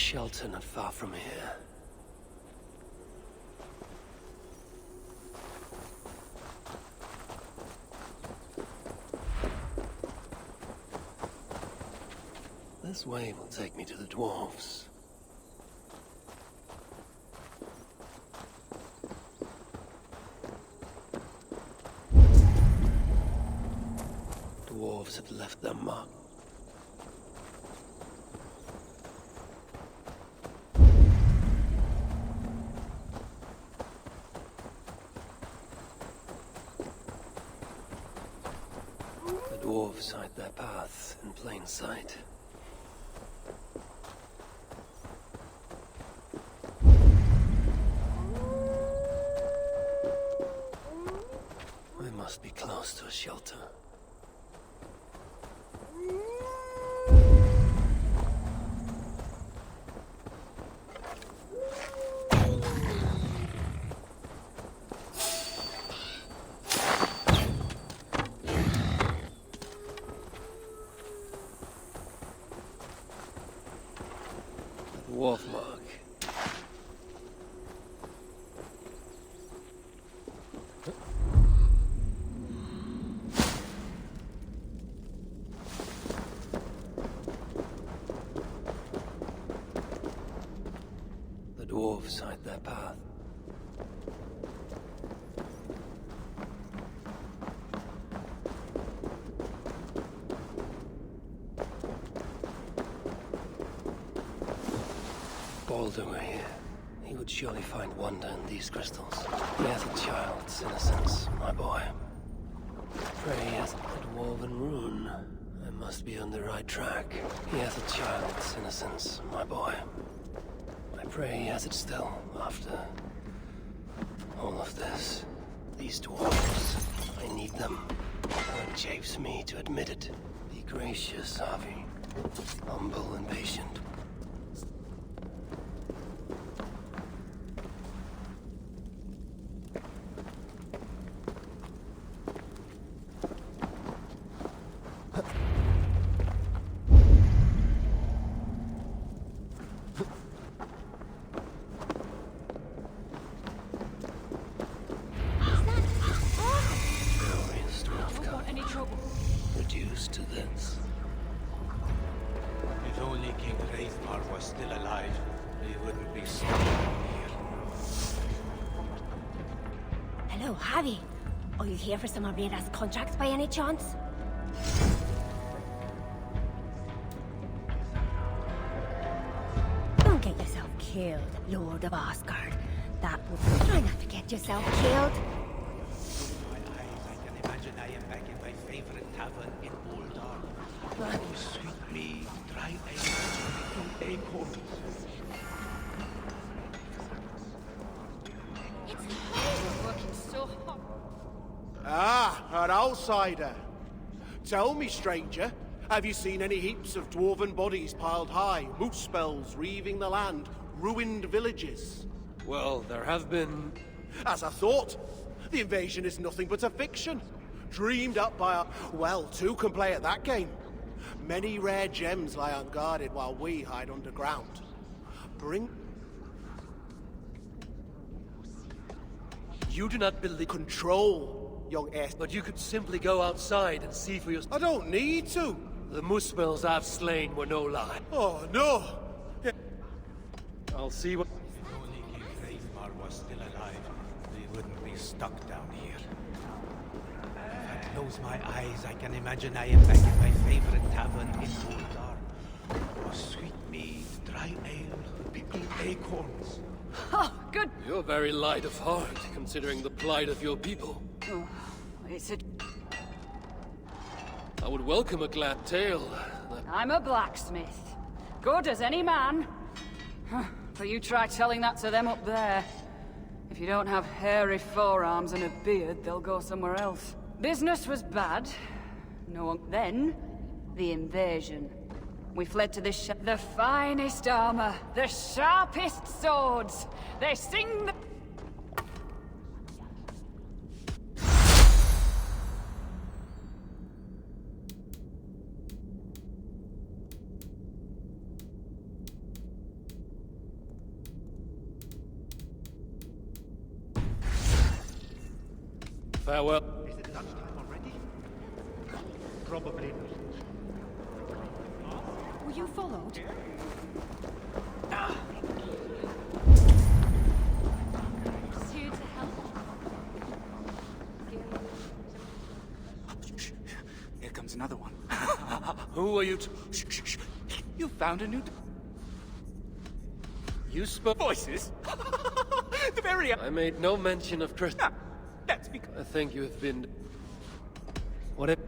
shelter not far from here. This way will take me to the dwarves. Dwarves have left their mark. The dwarves hide their path in plain sight. I must be close to a shelter. Dwarf mark. The dwarves hide their path. Baldur were here. He would surely find wonder in these crystals. He has a child's innocence, my boy. Pray he has a dwarven rune. I must be on the right track. He has a child's innocence, my boy. I pray he has it still, after all of this. These dwarves, I need them. It chafes me to admit it. Be gracious, Harvey. Humble and patient. Reduced to this. If only King Eivor was still alive, he wouldn't be stuck here. Hello, Harry. Are you here for some of Rita's contracts by any chance? Don't get yourself killed, Lord of Asgard. That would... Try not to get yourself killed. Imagine I am back in my favorite tavern in Uldar. Oh, sweet me, dry ale, acorns. We're working so hard. Ah, an outsider. Tell me, stranger, have you seen any heaps of dwarven bodies piled high, moose spells reaving the land, ruined villages? Well, there have been... As I thought, the invasion is nothing but a fiction. Dreamed up by a... Well, two can play at that game. Many rare gems lie unguarded while we hide underground. Bring... You do not believe... Control, young S. But you could simply go outside and see for yourself. I don't need to. The Muspels I've slain were no lie. Oh, no. I'll see what... If only King Eivor was still alive, he wouldn't be stuck down here. If I close my eyes, I can imagine I am back in my favorite tavern in Uldar. Oh, sweet mead, dry ale, pickled acorns. Oh, good. You're very light of heart, considering the plight of your people. Oh, is it... I would welcome a glad tale. I'm a blacksmith. Good as any man. But you try telling that to them up there. If you don't have hairy forearms and a beard, they'll go somewhere else. Business was bad. No one... Then, the invasion. We fled to the finest armor, the sharpest swords. They sing the... Farewell. Is it lunchtime already? Probably not. Were you followed? Just here to help. Here comes another one. Who are you Shh. You found a new... You spoke... Voices? The very... I made no mention of Chris. That's because... I think you have been... What it...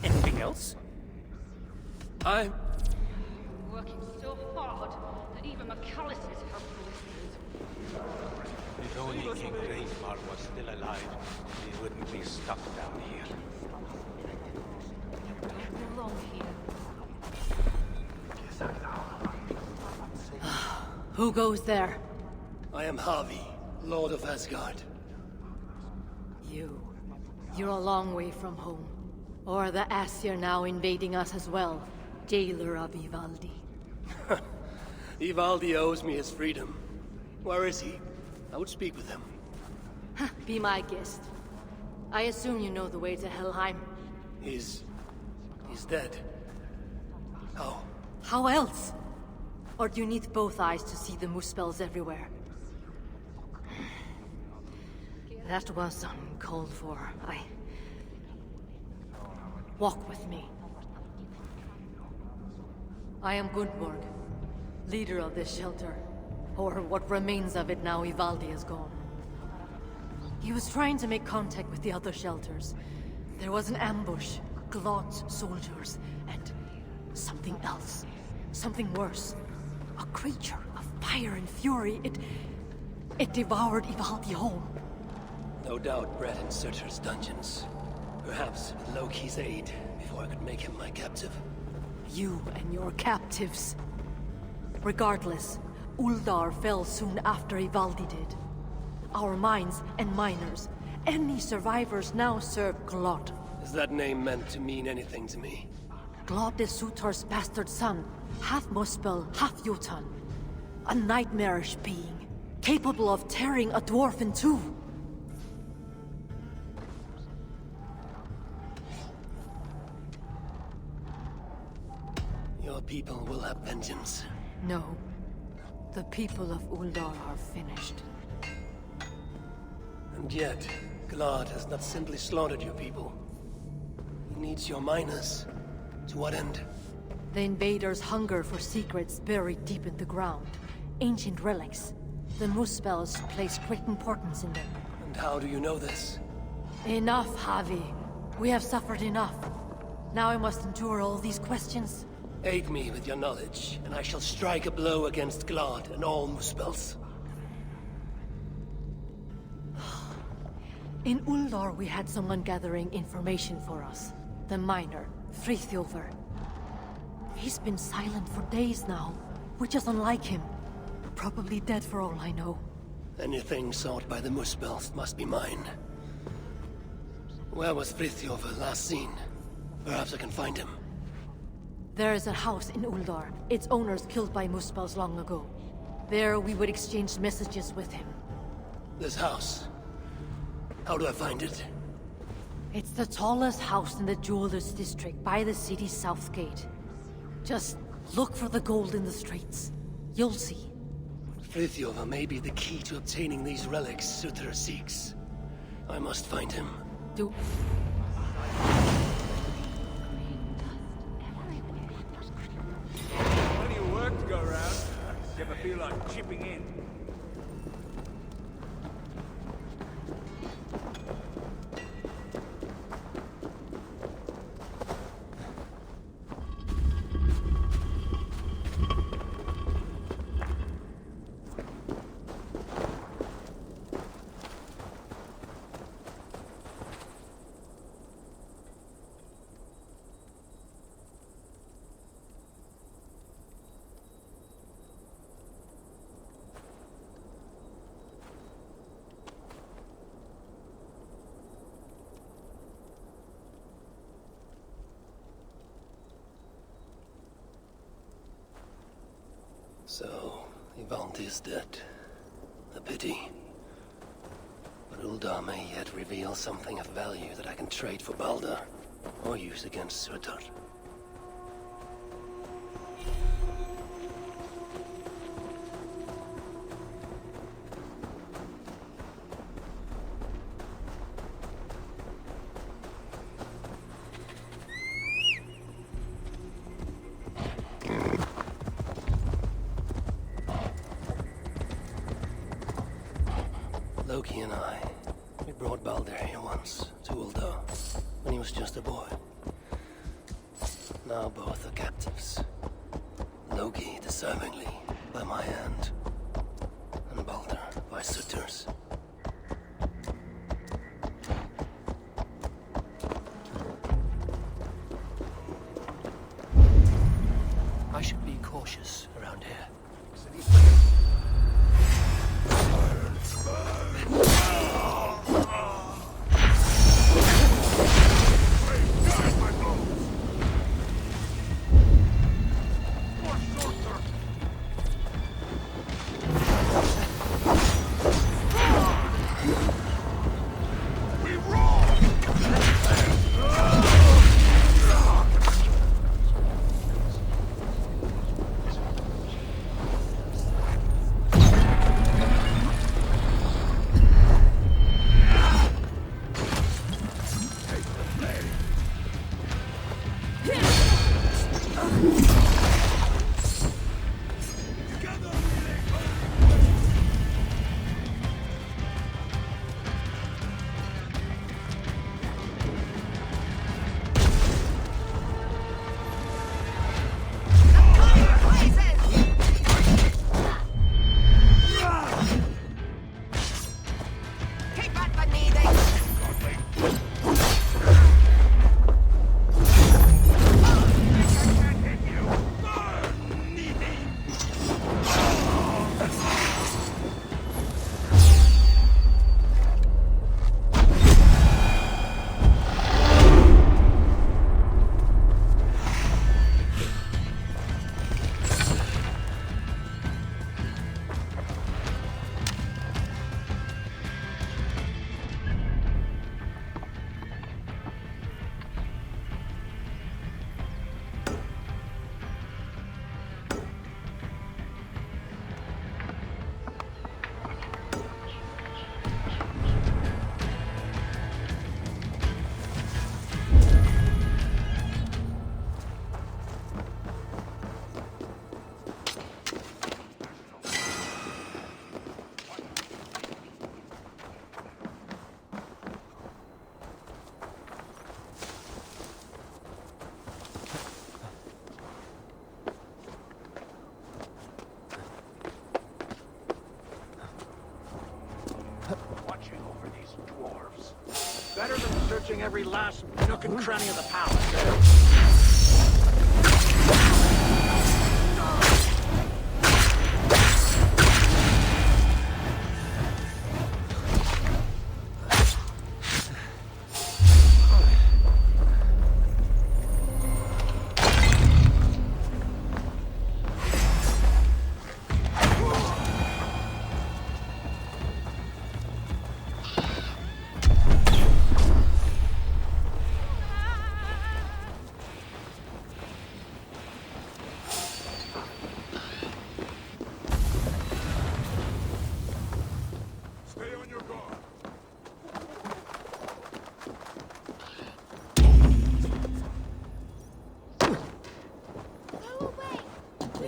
Anything else? I'm... Working so hard that even McAllister's her blessings. If only King Eivor was still alive, we wouldn't be stuck down here. Don't belong here. Who goes there? I am Harvey, Lord of Asgard. You're a long way from home. Or the Aesir now invading us as well. Jailer of Ivaldi. Ivaldi owes me his freedom. Where is he? I would speak with him. Be my guest. I assume you know the way to Helheim. He's dead. How? How else? Or do you need both eyes to see the Muspels everywhere? That was uncalled for. Walk with me. I am Gudborg, leader of this shelter. Or what remains of it now Ivaldi is gone. He was trying to make contact with the other shelters. There was an ambush, Glot's soldiers, and something else. Something worse. A creature of fire and fury. It devoured Ivaldi whole. No doubt bred in Surtur's dungeons. Perhaps with Loki's aid, before I could make him my captive. You and your captives. Regardless, Uldar fell soon after Ivaldi did. Our mines and miners, any survivors now serve Glot. Is that name meant to mean anything to me? Glot is Surtur's bastard son, half Muspel, half Jotun. A nightmarish being, capable of tearing a dwarf in two. Your people will have vengeance. No. The people of Uldar are finished. And yet, Glad has not simply slaughtered your people. He needs your miners. To what end? The invaders hunger for secrets buried deep in the ground. Ancient relics. The Muspels place great importance in them. And how do you know this? Enough, Javi. We have suffered enough. Now I must endure all these questions. Aid me with your knowledge, and I shall strike a blow against Glad and all Muspels. In Uldar, we had someone gathering information for us. The miner, Frithjofr. He's been silent for days now, which is unlike him. Probably dead for all I know. Anything sought by the Muspels must be mine. Where was Frithjofr last seen? Perhaps I can find him. There is a house in Uldar. Its owners killed by Muspels long ago. There we would exchange messages with him. This house. How do I find it? It's the tallest house in the Jewelers District, by the city's south gate. Just look for the gold in the streets. You'll see. Frithjova may be the key to obtaining these relics Sutra seeks. I must find him. Plenty of work to go around. You ever feel like chipping in? So, Yvonne is dead. A pity. But Uldar may yet reveal something of value that I can trade for Baldur, or use against Surtur. Loki and I, we brought Baldur here once, to Uldar, when he was just a boy. Now both are captives. Loki deservingly by my hand, and Baldur by Surtur's. I should be cautious around here. Better than searching every last nook and cranny of the palace.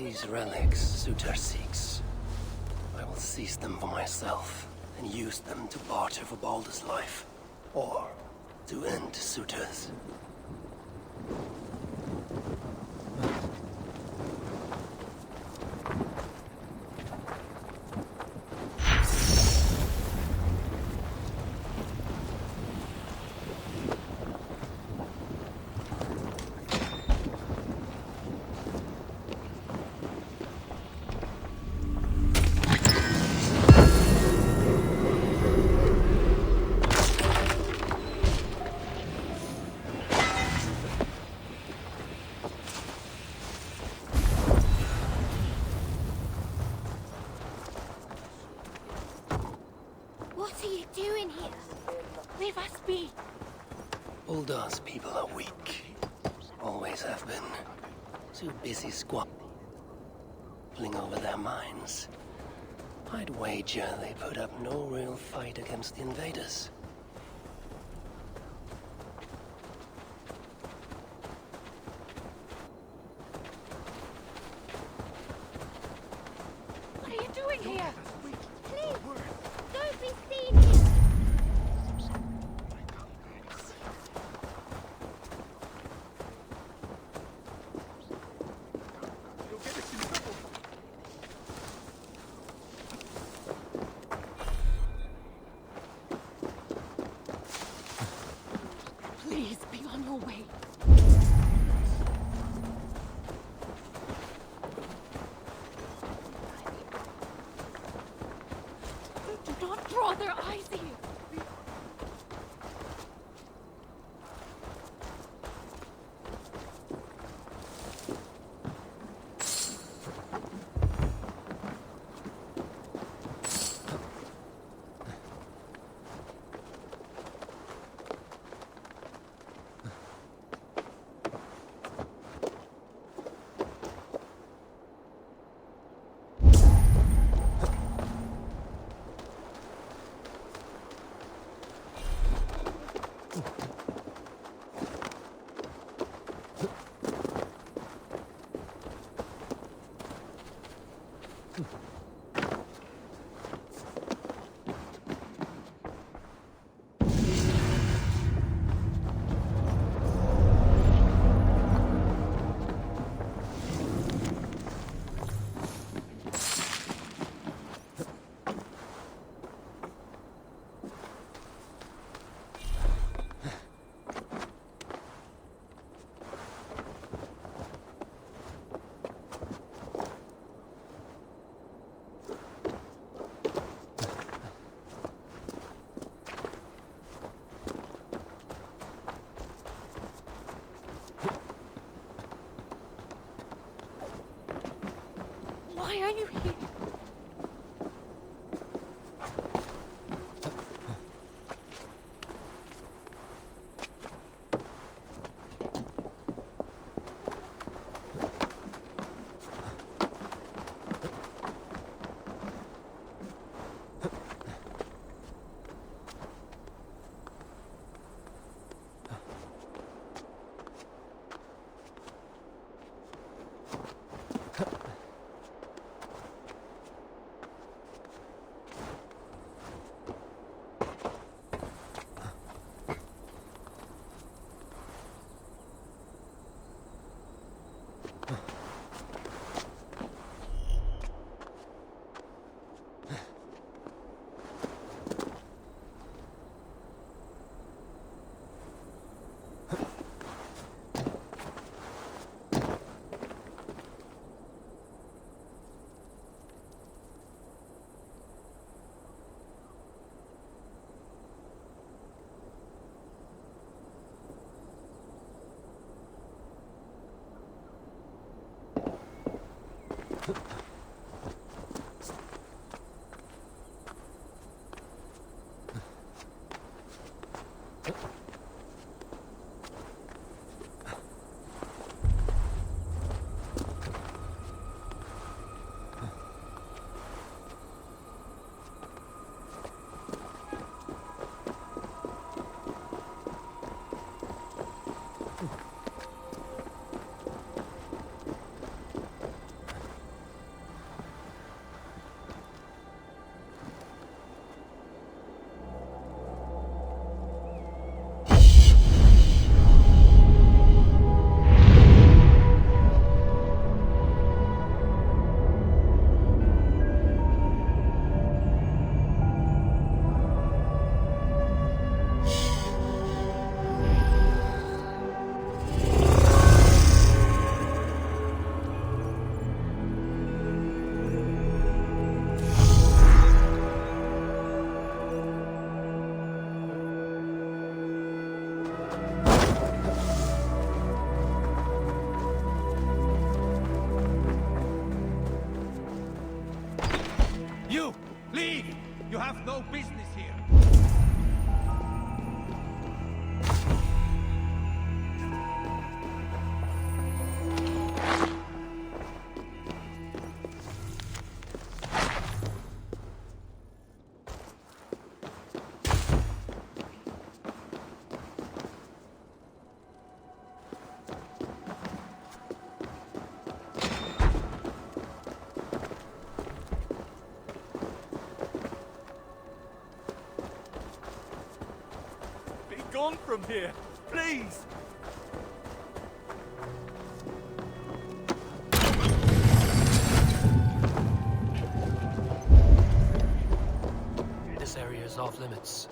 These relics Suter seeks. I will seize them for myself, and use them to barter for Baldur's life. Or to end Suter's. What are you doing here? Leave us be. Uldar's people are weak. Always have been. Too busy squabbling over their minds. I'd wager they put up no real fight against the invaders. What are you doing here? Please, don't be seen here. Please, be on your way. Do not draw their eyes here. Why are you here? have no business here. Gone from here, please! This area is off limits.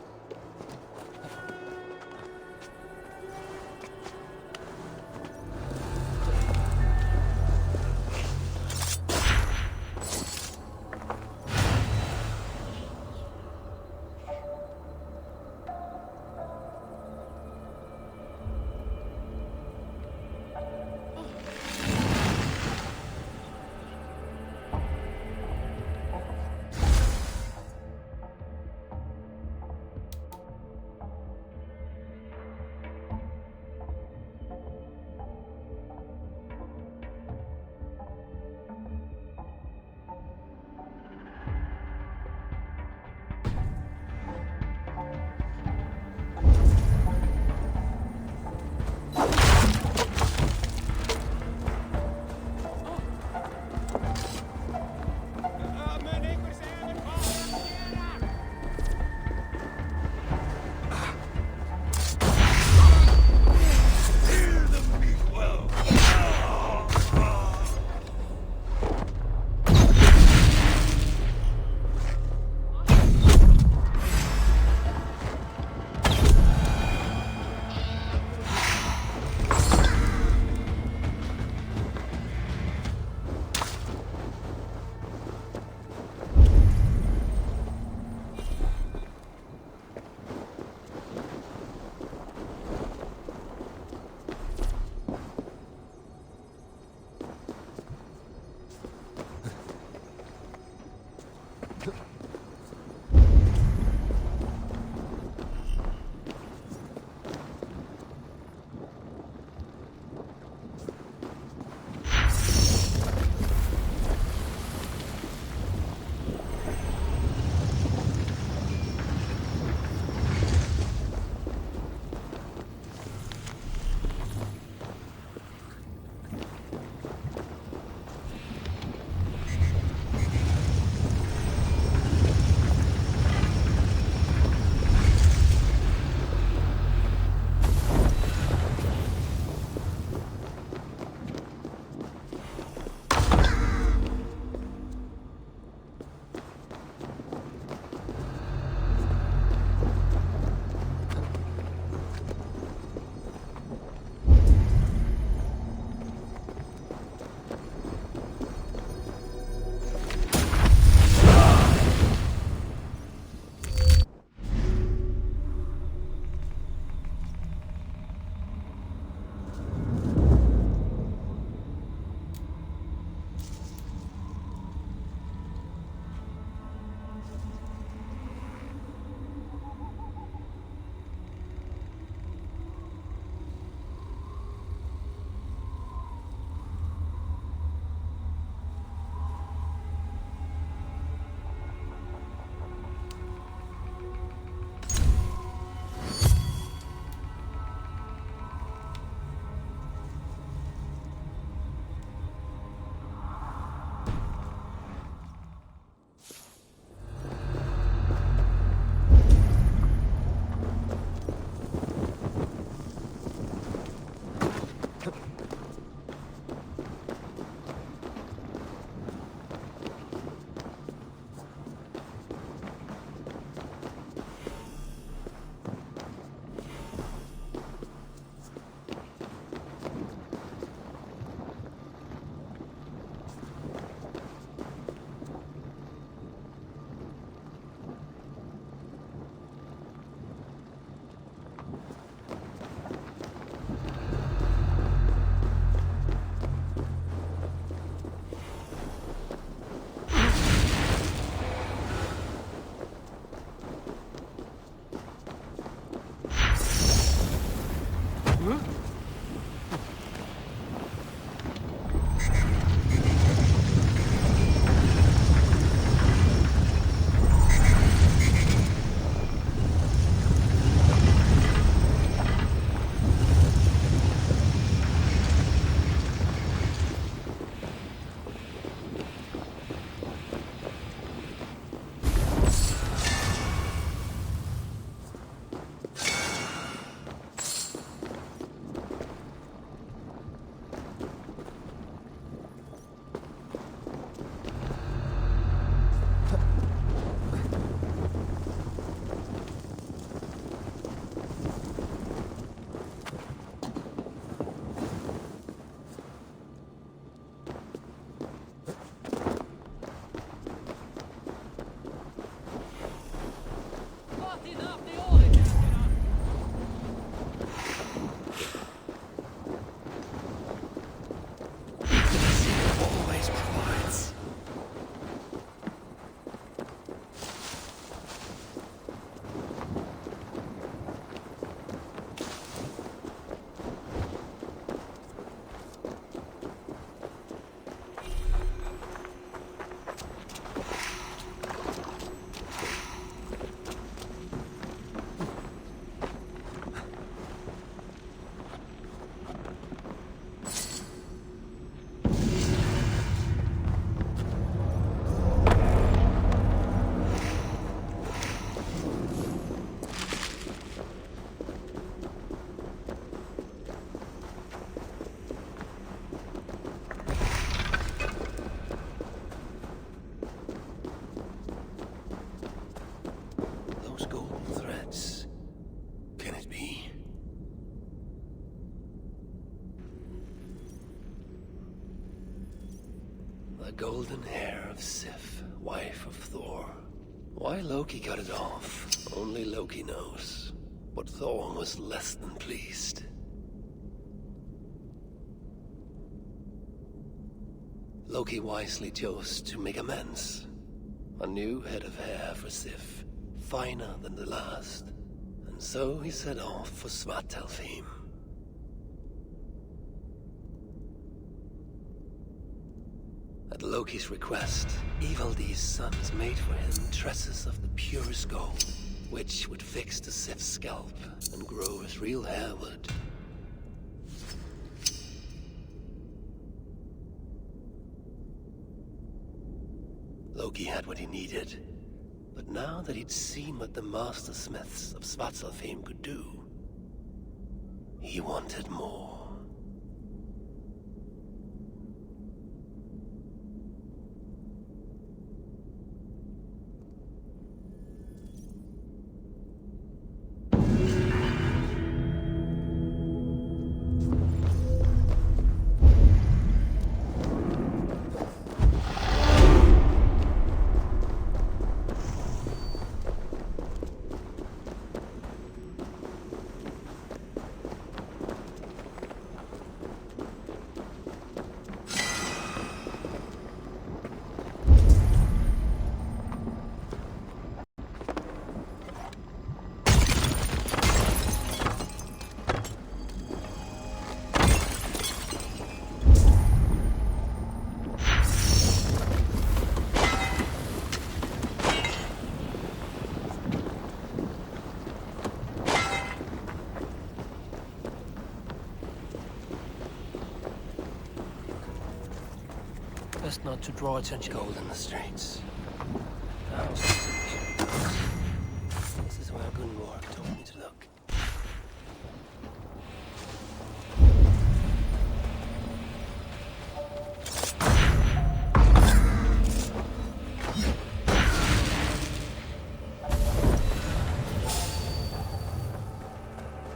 The golden hair of Sif, wife of Thor. Why Loki cut it off, only Loki knows. But Thor was less than pleased. Loki wisely chose to make amends. A new head of hair for Sif, finer than the last. And so he set off for Svartalfheim. At Loki's request, Ivaldi's sons made for him tresses of the purest gold, which would fix the Sif's scalp and grow as real hair would. Loki had what he needed, but now that he'd seen what the master smiths of Svartalfheim could do, he wanted more. Best not to draw attention. Gold in the streets. This is where Gunborg told me to look.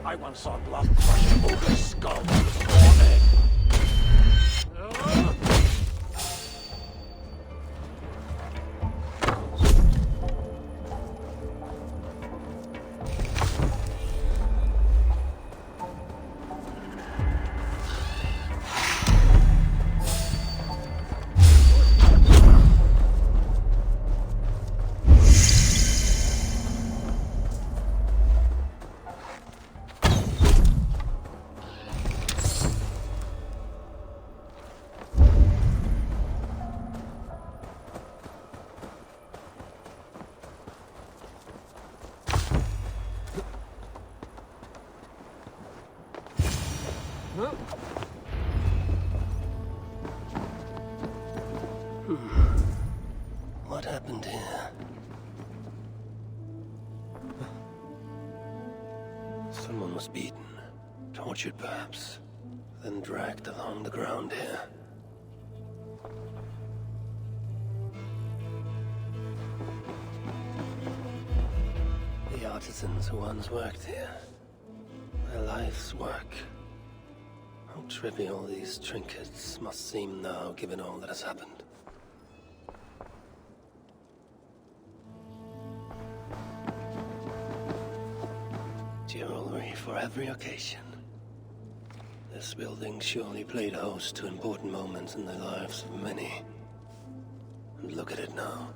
I once saw blood crushing ogre's skull on this morning. What happened here? Someone was beaten, tortured perhaps, then dragged along the ground here. The artisans who once worked here. Their life's work. How trivial these trinkets must seem now, given all that has happened. Jewelry for every occasion. This building surely played host to important moments in the lives of many. And look at it now.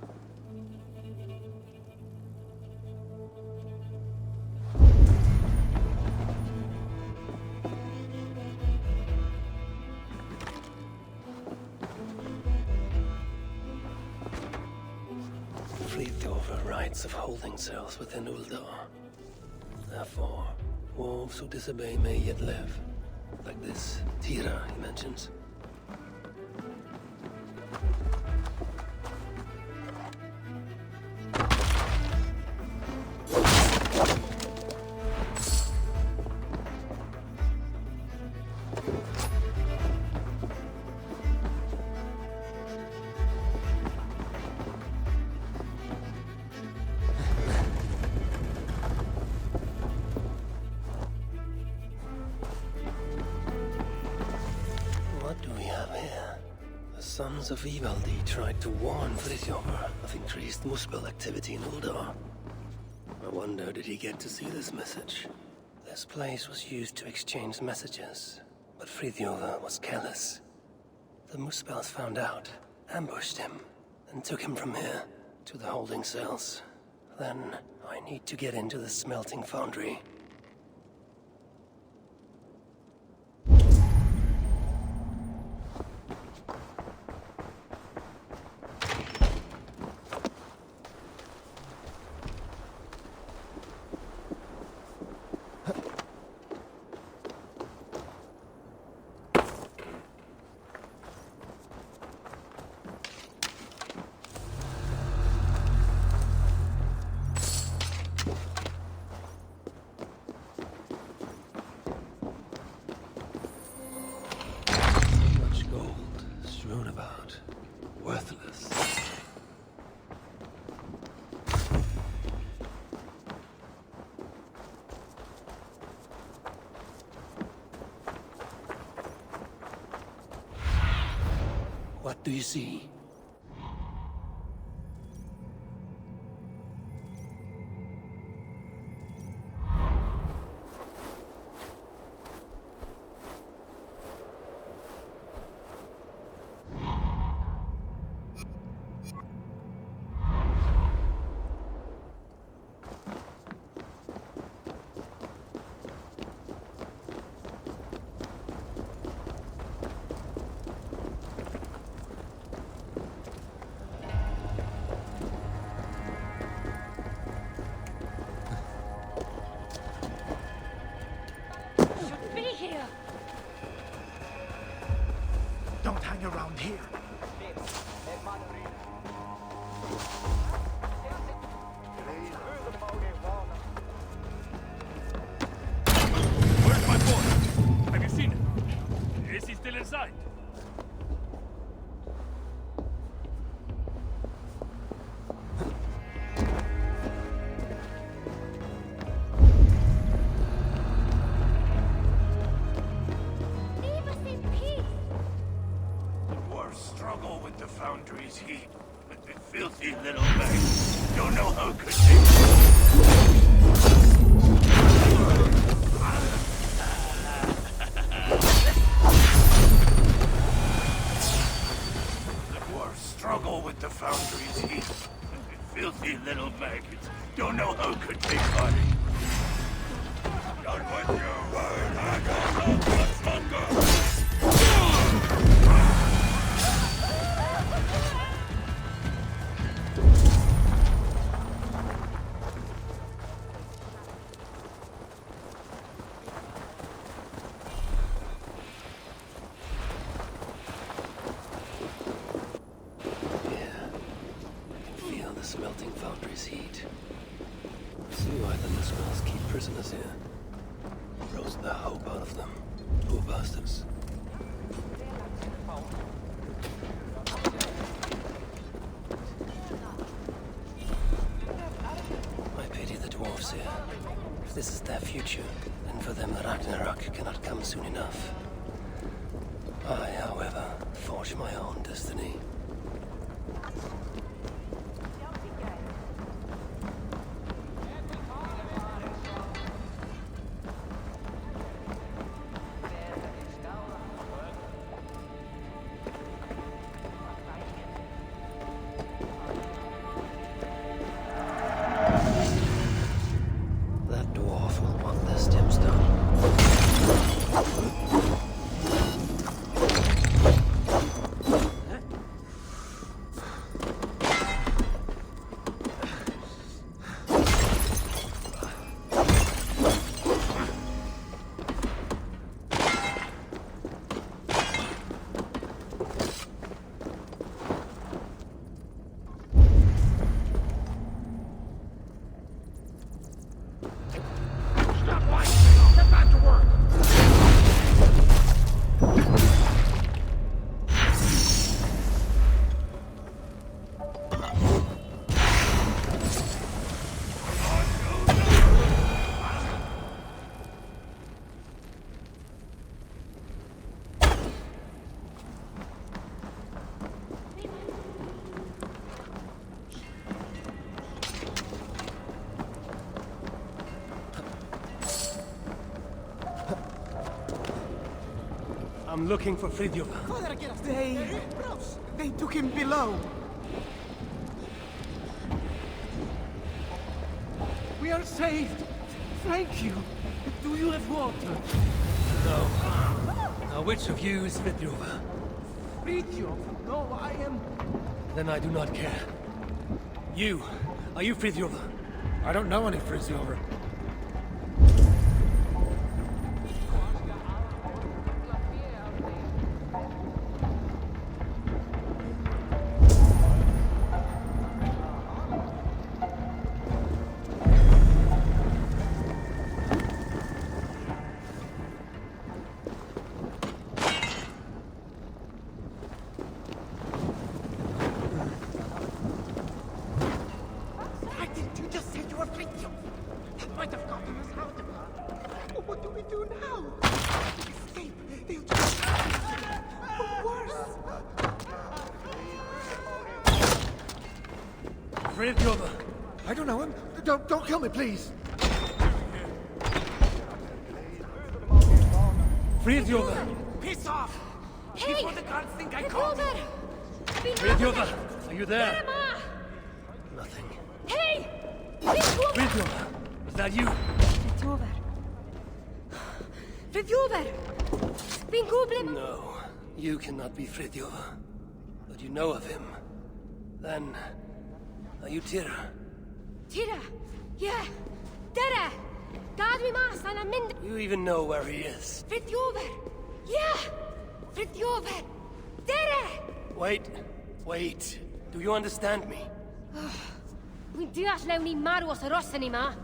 Fleetgover writes of holding cells within Uldar. Therefore, wolves who disobey may yet live. Like this Tira he mentions. Sons of Ivaldi tried to warn Friðjofur of increased Muspel activity in Uldar. I wonder, did he get to see this message? This place was used to exchange messages, but Friðjofur was careless. The Muspels found out, ambushed him, and took him from here to the holding cells. Then I need to get into the smelting foundry. What do you see? Don't hang around here. Where's my boy? Have you seen him? Is he still inside? Struggle with the foundry's heat, but the filthy little bag don't know how good they The dwarves struggle with the foundry's heat, but the filthy little maggots don't know how good they fight. Not with your word, I got no much longer. Smelting foundry's heat. See why the Muspels keep prisoners here. Frozen the hope out of them. Poor bastards. I pity the dwarves here. If this is their future, then for them the RAGNAROK cannot come soon enough. I, however, forge my own destiny. I'm looking for Fridtjof. They took him below. We are saved! Thank you! Do you have water? No. Now which of you is Fridtjof? Fridtjof? No, I am... Then I do not care. You, are you Fridtjof? I don't know any Fridtjof. Fridtjof! I don't know him. Don't kill me, please. Fridtjof! Piss off! Hey! Before the guards think I called you! Fridtjof! Are you there? Nothing. Hey! Fridtjof! Is that you? Fridtjof! No, you cannot be Fridtjof. But you know of him. Then... Are you Tira? Tira! Yeah! Dere! Gad mi mas an a mynd... You even know where he is. Fridtjof! Yeah! Fridtjof! Dere! Wait. Do you understand me? Wi'n deall lewn ni marw os y rosen ni ma.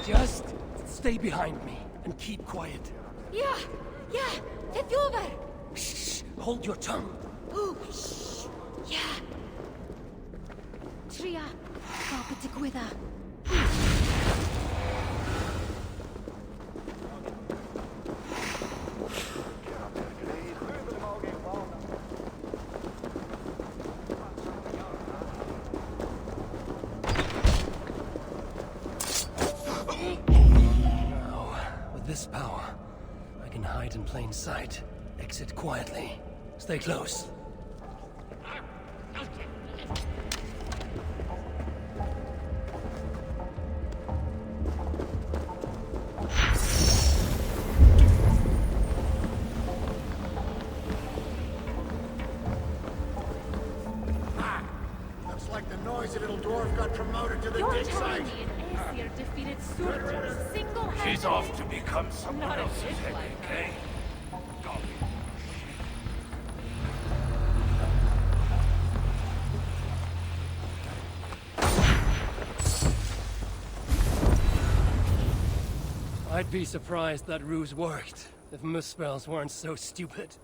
Just stay behind me and keep quiet. Yeah! Fridtjof! Shh! Hold your tongue. Oh, shh! Yeah! Tria, gobit digwydda. Now, with this power, I can hide in plain sight. Exit quietly. Stay close. Looks like the noisy little dwarf got promoted to the dig site. Aesir defeated Surtur single-handedly. She's off to become someone Not a else's bit headache, like eh? I'd be surprised that ruse worked, if Muspels weren't so stupid.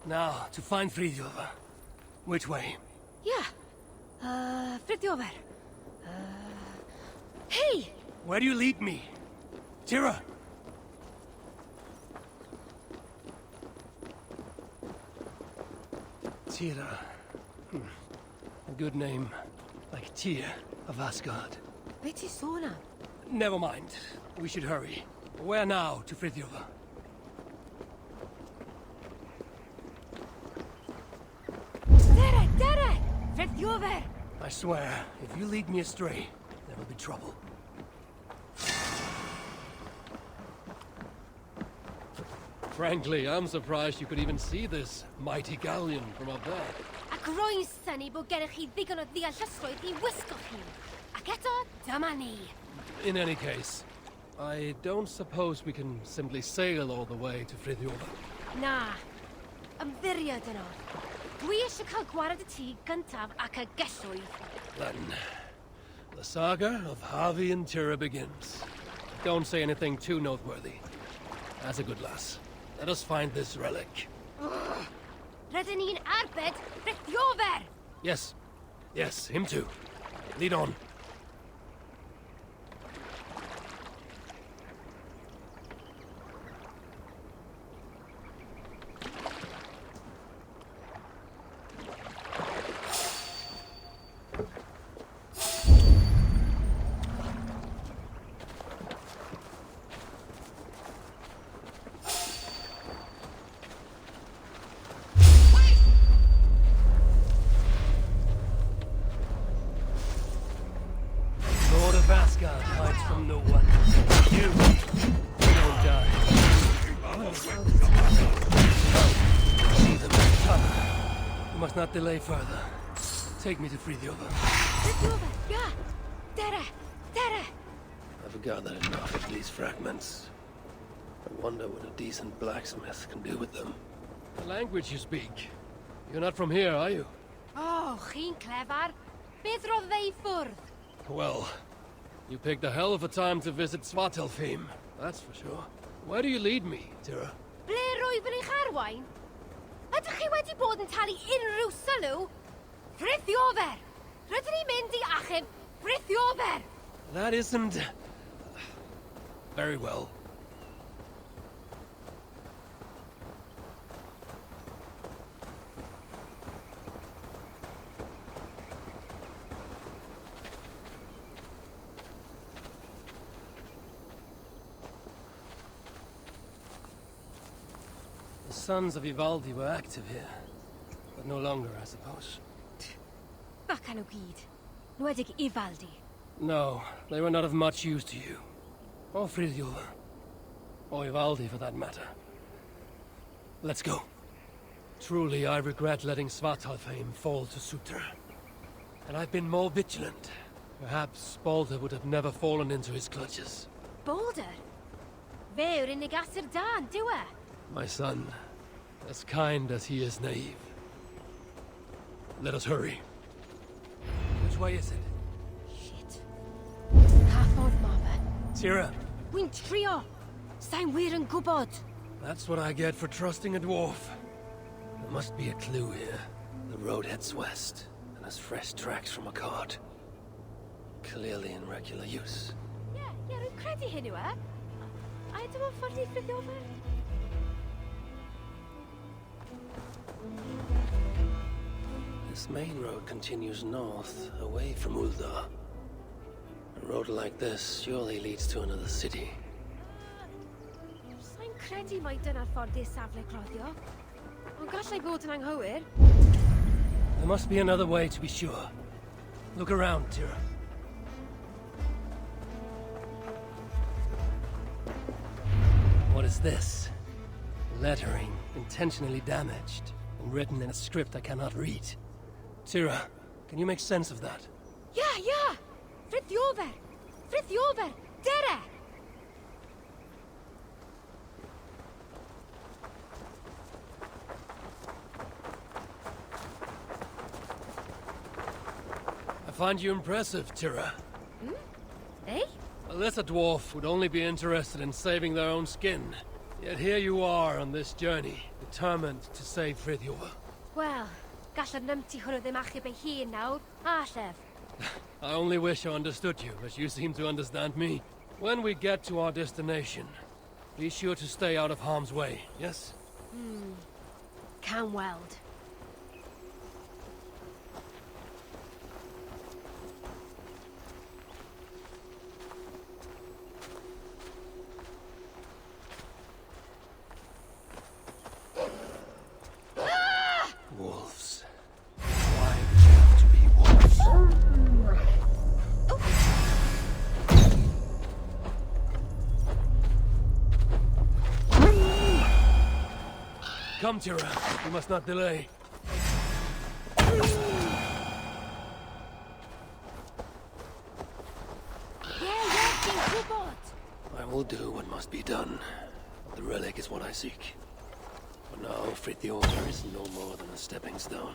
Now, to find Fridtjof. Which way? Yeah. Fridtjof. Hey! Where do you lead me? Tira! Tira. A good name. Like Tyr of Asgard. Beti sona. Never mind. We should hurry. Where now to Fridtjof? Dere! Fridtjof! I swear, if you lead me astray, there will be trouble. Frankly, I'm surprised you could even see this mighty galleon from up there. Ac roi'n syni bod gennych chi ddigon o ddeallusrwydd I wisgo chi. Ac eto, dyma ni. In any case, I don't suppose we can simply sail all the way to Fridtjof. Na. Ymddiried yno. Dwi eisiau cael gwared y tŷ gyntaf ac y gelwydd. Then, the saga of Havi and Tira begins. Don't say anything too noteworthy. That's a good lass. Let us find this relic. Rydyn ni'n arbed Fridtjof! Yes, him too. Lead on. must not delay further. Take me to Frithjofa. Frithjofa, yeah. Dere. I've gathered enough of these fragments. I wonder what a decent blacksmith can do with them. The language you speak. You're not from here, are you? Oh, chi'n clever. Beth roedd fe I ffwrdd? Well, you picked a hell of a time to visit Svartalfheim, that's for sure. Where do you lead me, Tira? Ble rwyf yn eich arwain? Ydych chi wedi bod yn talu unrhyw sylw? Frithjofa! Rydyn ni mynd I achub Frithjofa! That isn't... very well. The sons of Ivaldi were active here, but no longer, I suppose. Bacan o gyd. Nwedig Ivaldi. No, they were not of much use to you. Or Frithjofa. Or Ivaldi, for that matter. Let's go. Truly, I regret letting Svartalfheim fall to Sutter. And I've been more vigilant. Perhaps Balder would have never fallen into his clutches. Balder? Fe yw'r unig asur dan, dyw e? My son, as kind as he is naive. Let us hurry. Which way is it? Shit. Cafodd mama. Tira! Wy'n trio. Sa'n wir yn gwybod. That's what I get for trusting a dwarf. There must be a clue here. The road heads west, and has fresh tracks from a cart. Clearly in regular use. Ie, rwy'n credu hyn yw e. A ydw o'n ffordd I Frithjofa? This main road continues north, away from Uldar. A road like this surely leads to another city. Sa'n credu mai dyna'r ffordd i'r safle cloddio. Ond gallai bod yn anghywir. There must be another way to be sure. Look around, Tira. What is this? Lettering, intentionally damaged, and written in a script I cannot read. Tira, can you make sense of that? Yeah! Frithjofa! Dere! I find you impressive, Tira. Eh? A lesser dwarf would only be interested in saving their own skin. Yet here you are on this journey, determined to save Frithjofa. Wel, gallai'r nymti hwnnw ddim achub ei hun nawr, a llef. I only wish I understood you, as you seem to understand me. When we get to our destination, be sure to stay out of harm's way, yes? Can weld. Wolves. Why would you have to be wolves? Come, Tira. We must not delay. I will do what must be done. The relic is what I seek. For now, Frithjofa is no more than a stepping stone.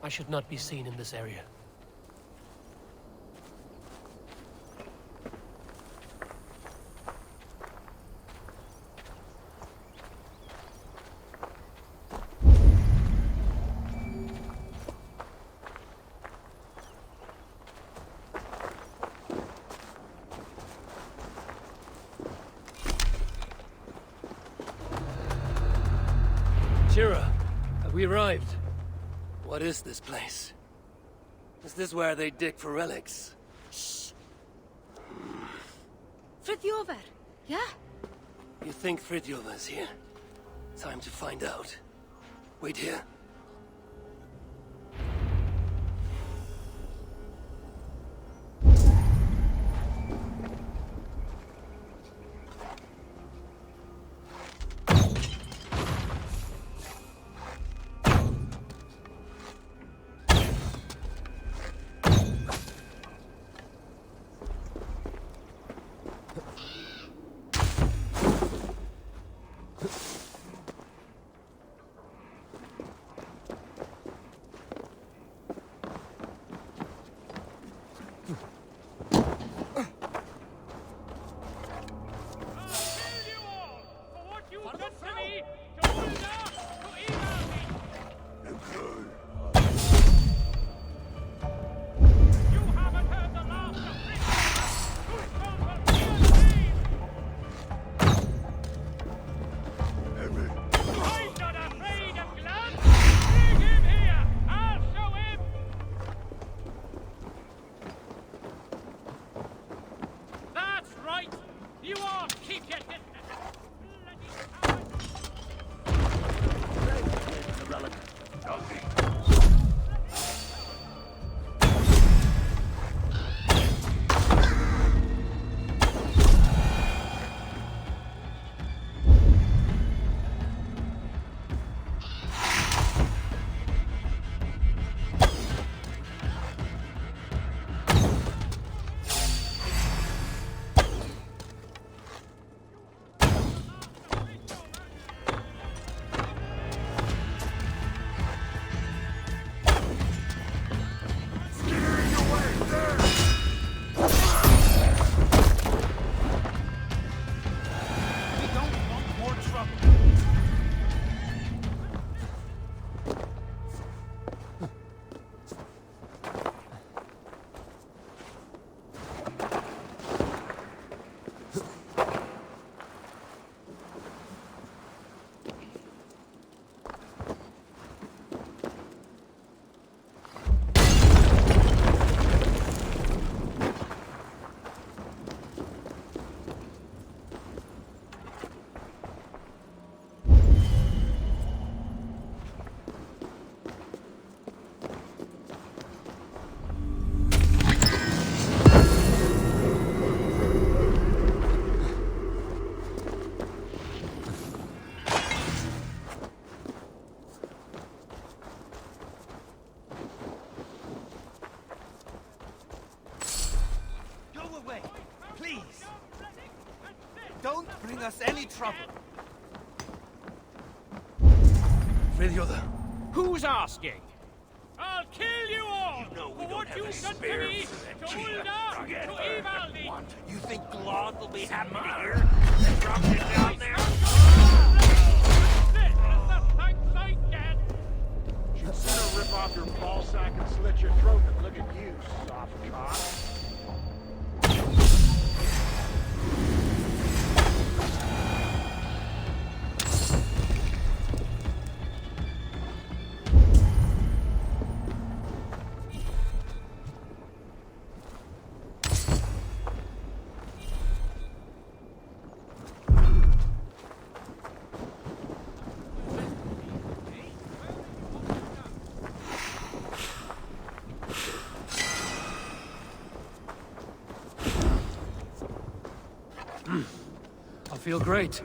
I should not be seen in this area. Tira, have we arrived? What is this place? Is this where they dig for relics? Shh! Frithjofer, yeah? You think Frithjofer is here? Time to find out. Wait here. Don't bring us any trouble. Frithjofer. Who's asking? I'll kill you all! You know we for don't what have you've a done to spare me, for that to kid. Ulda, Forget to her. Ivaldi! You think Glod will be happy to hear? They dropped it down there. This is the thanks I get! Should sooner rip off your ball sack and slit your throat than look at you, soft cock. I feel great.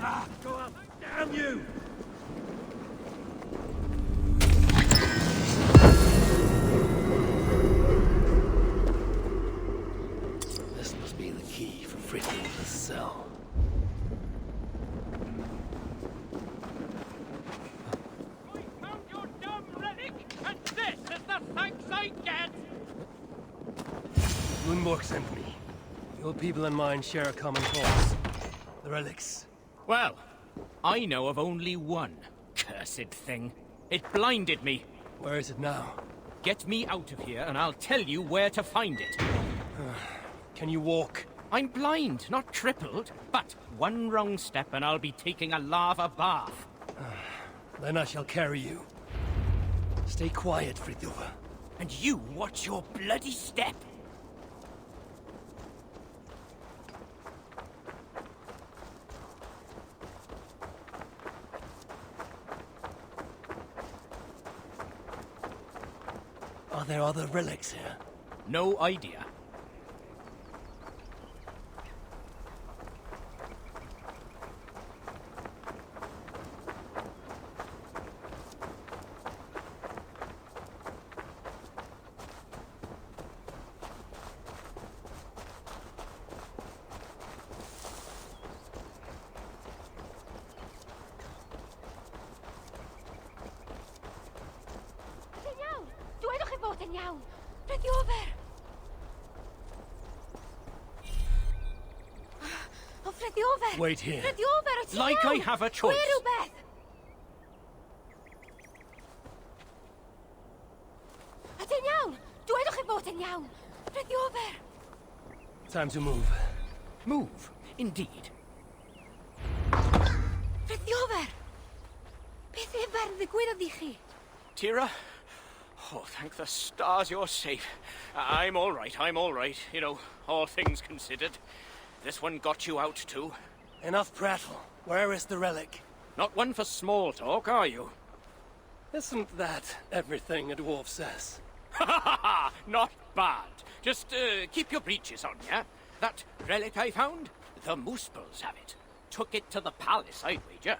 Ah, go up! Damn you! This must be the key for Frithjofer's cell. I found your dumb relic, and this is the thanks I get! Lundborg sent me. Your people and mine share a common cause. The relics. Well, I know of only one. Cursed thing. It blinded me. Where is it now? Get me out of here and I'll tell you where to find it. Can you walk? I'm blind, not crippled, but one wrong step and I'll be taking a lava bath. Then I shall carry you. Stay quiet, Frithjof. And you watch your bloody step. Are there other relics here? No idea. Wait here. Like I have a choice. Time to move. Move, indeed. Tira? Oh, thank the stars you're safe. I'm all right, You know, all things considered. This one got you out too. Enough prattle. Where is the relic? Not one for small talk, are you? Isn't that everything a dwarf says? Ha ha ha! Not bad. Just keep your breeches on, yeah? That relic I found? The Muspels have it. Took it to the palace, I'd wager.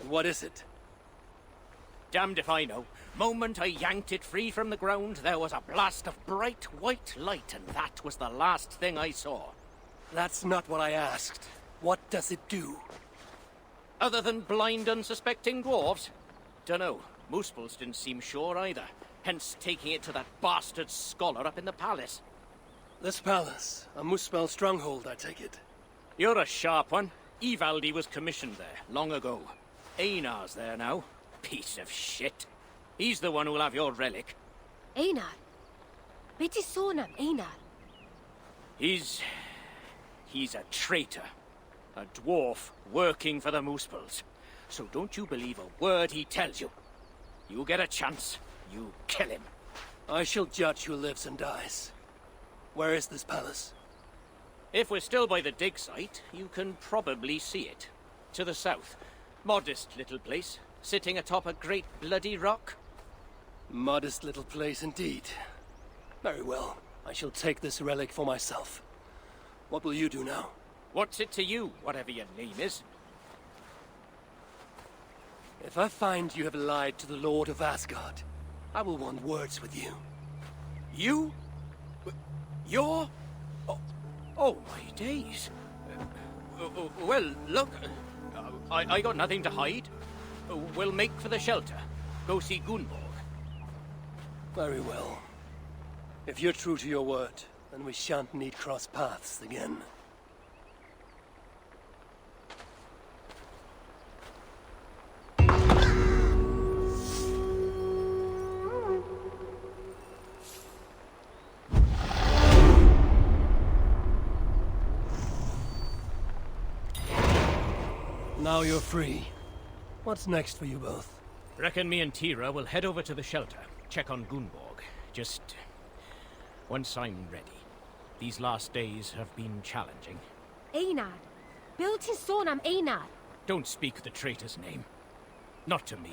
And what is it? Damned if I know. Moment I yanked it free from the ground, there was a blast of bright white light, and that was the last thing I saw. That's not what I asked. What does it do? Other than blind, unsuspecting dwarves? Dunno. Muspels didn't seem sure either. Hence taking it to that bastard scholar up in the palace. This palace, a Muspel stronghold, I take it. You're a sharp one. Ivaldi was commissioned there, long ago. Einar's there now. Piece of shit. He's the one who'll have your relic. Einar? Beth is sonam, Einar? He's a traitor. A dwarf working for the Muspels. So don't you believe a word he tells you. You get a chance, you kill him. I shall judge who lives and dies. Where is this palace? If we're still by the dig site, you can probably see it. To the south. Modest little place, sitting atop a great bloody rock. Modest little place indeed. Very well. I shall take this relic for myself. What will you do now? What's it to you, whatever your name is? If I find you have lied to the Lord of Asgard, I will want words with you. You? You're? Oh my days. Well, look, I got nothing to hide. We'll make for the shelter. Go see Gunborg. Very well. If you're true to your word, then we shan't need cross paths again. Now you're free. What's next for you both? Reckon me and Tira will head over to the shelter, check on Gunborg. Just once I'm ready. These last days have been challenging. Einar. Built his sonam Einar. Don't speak the traitor's name. Not to me.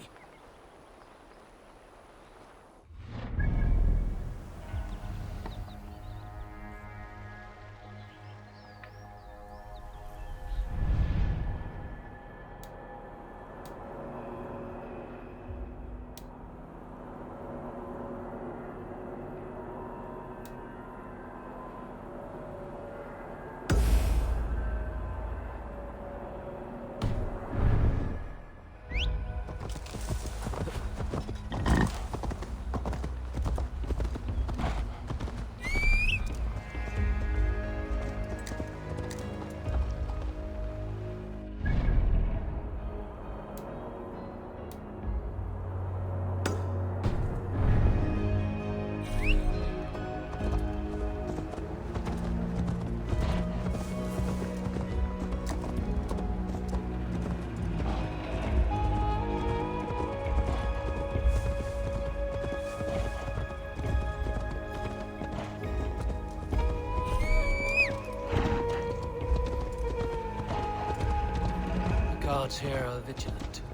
guards here are vigilant.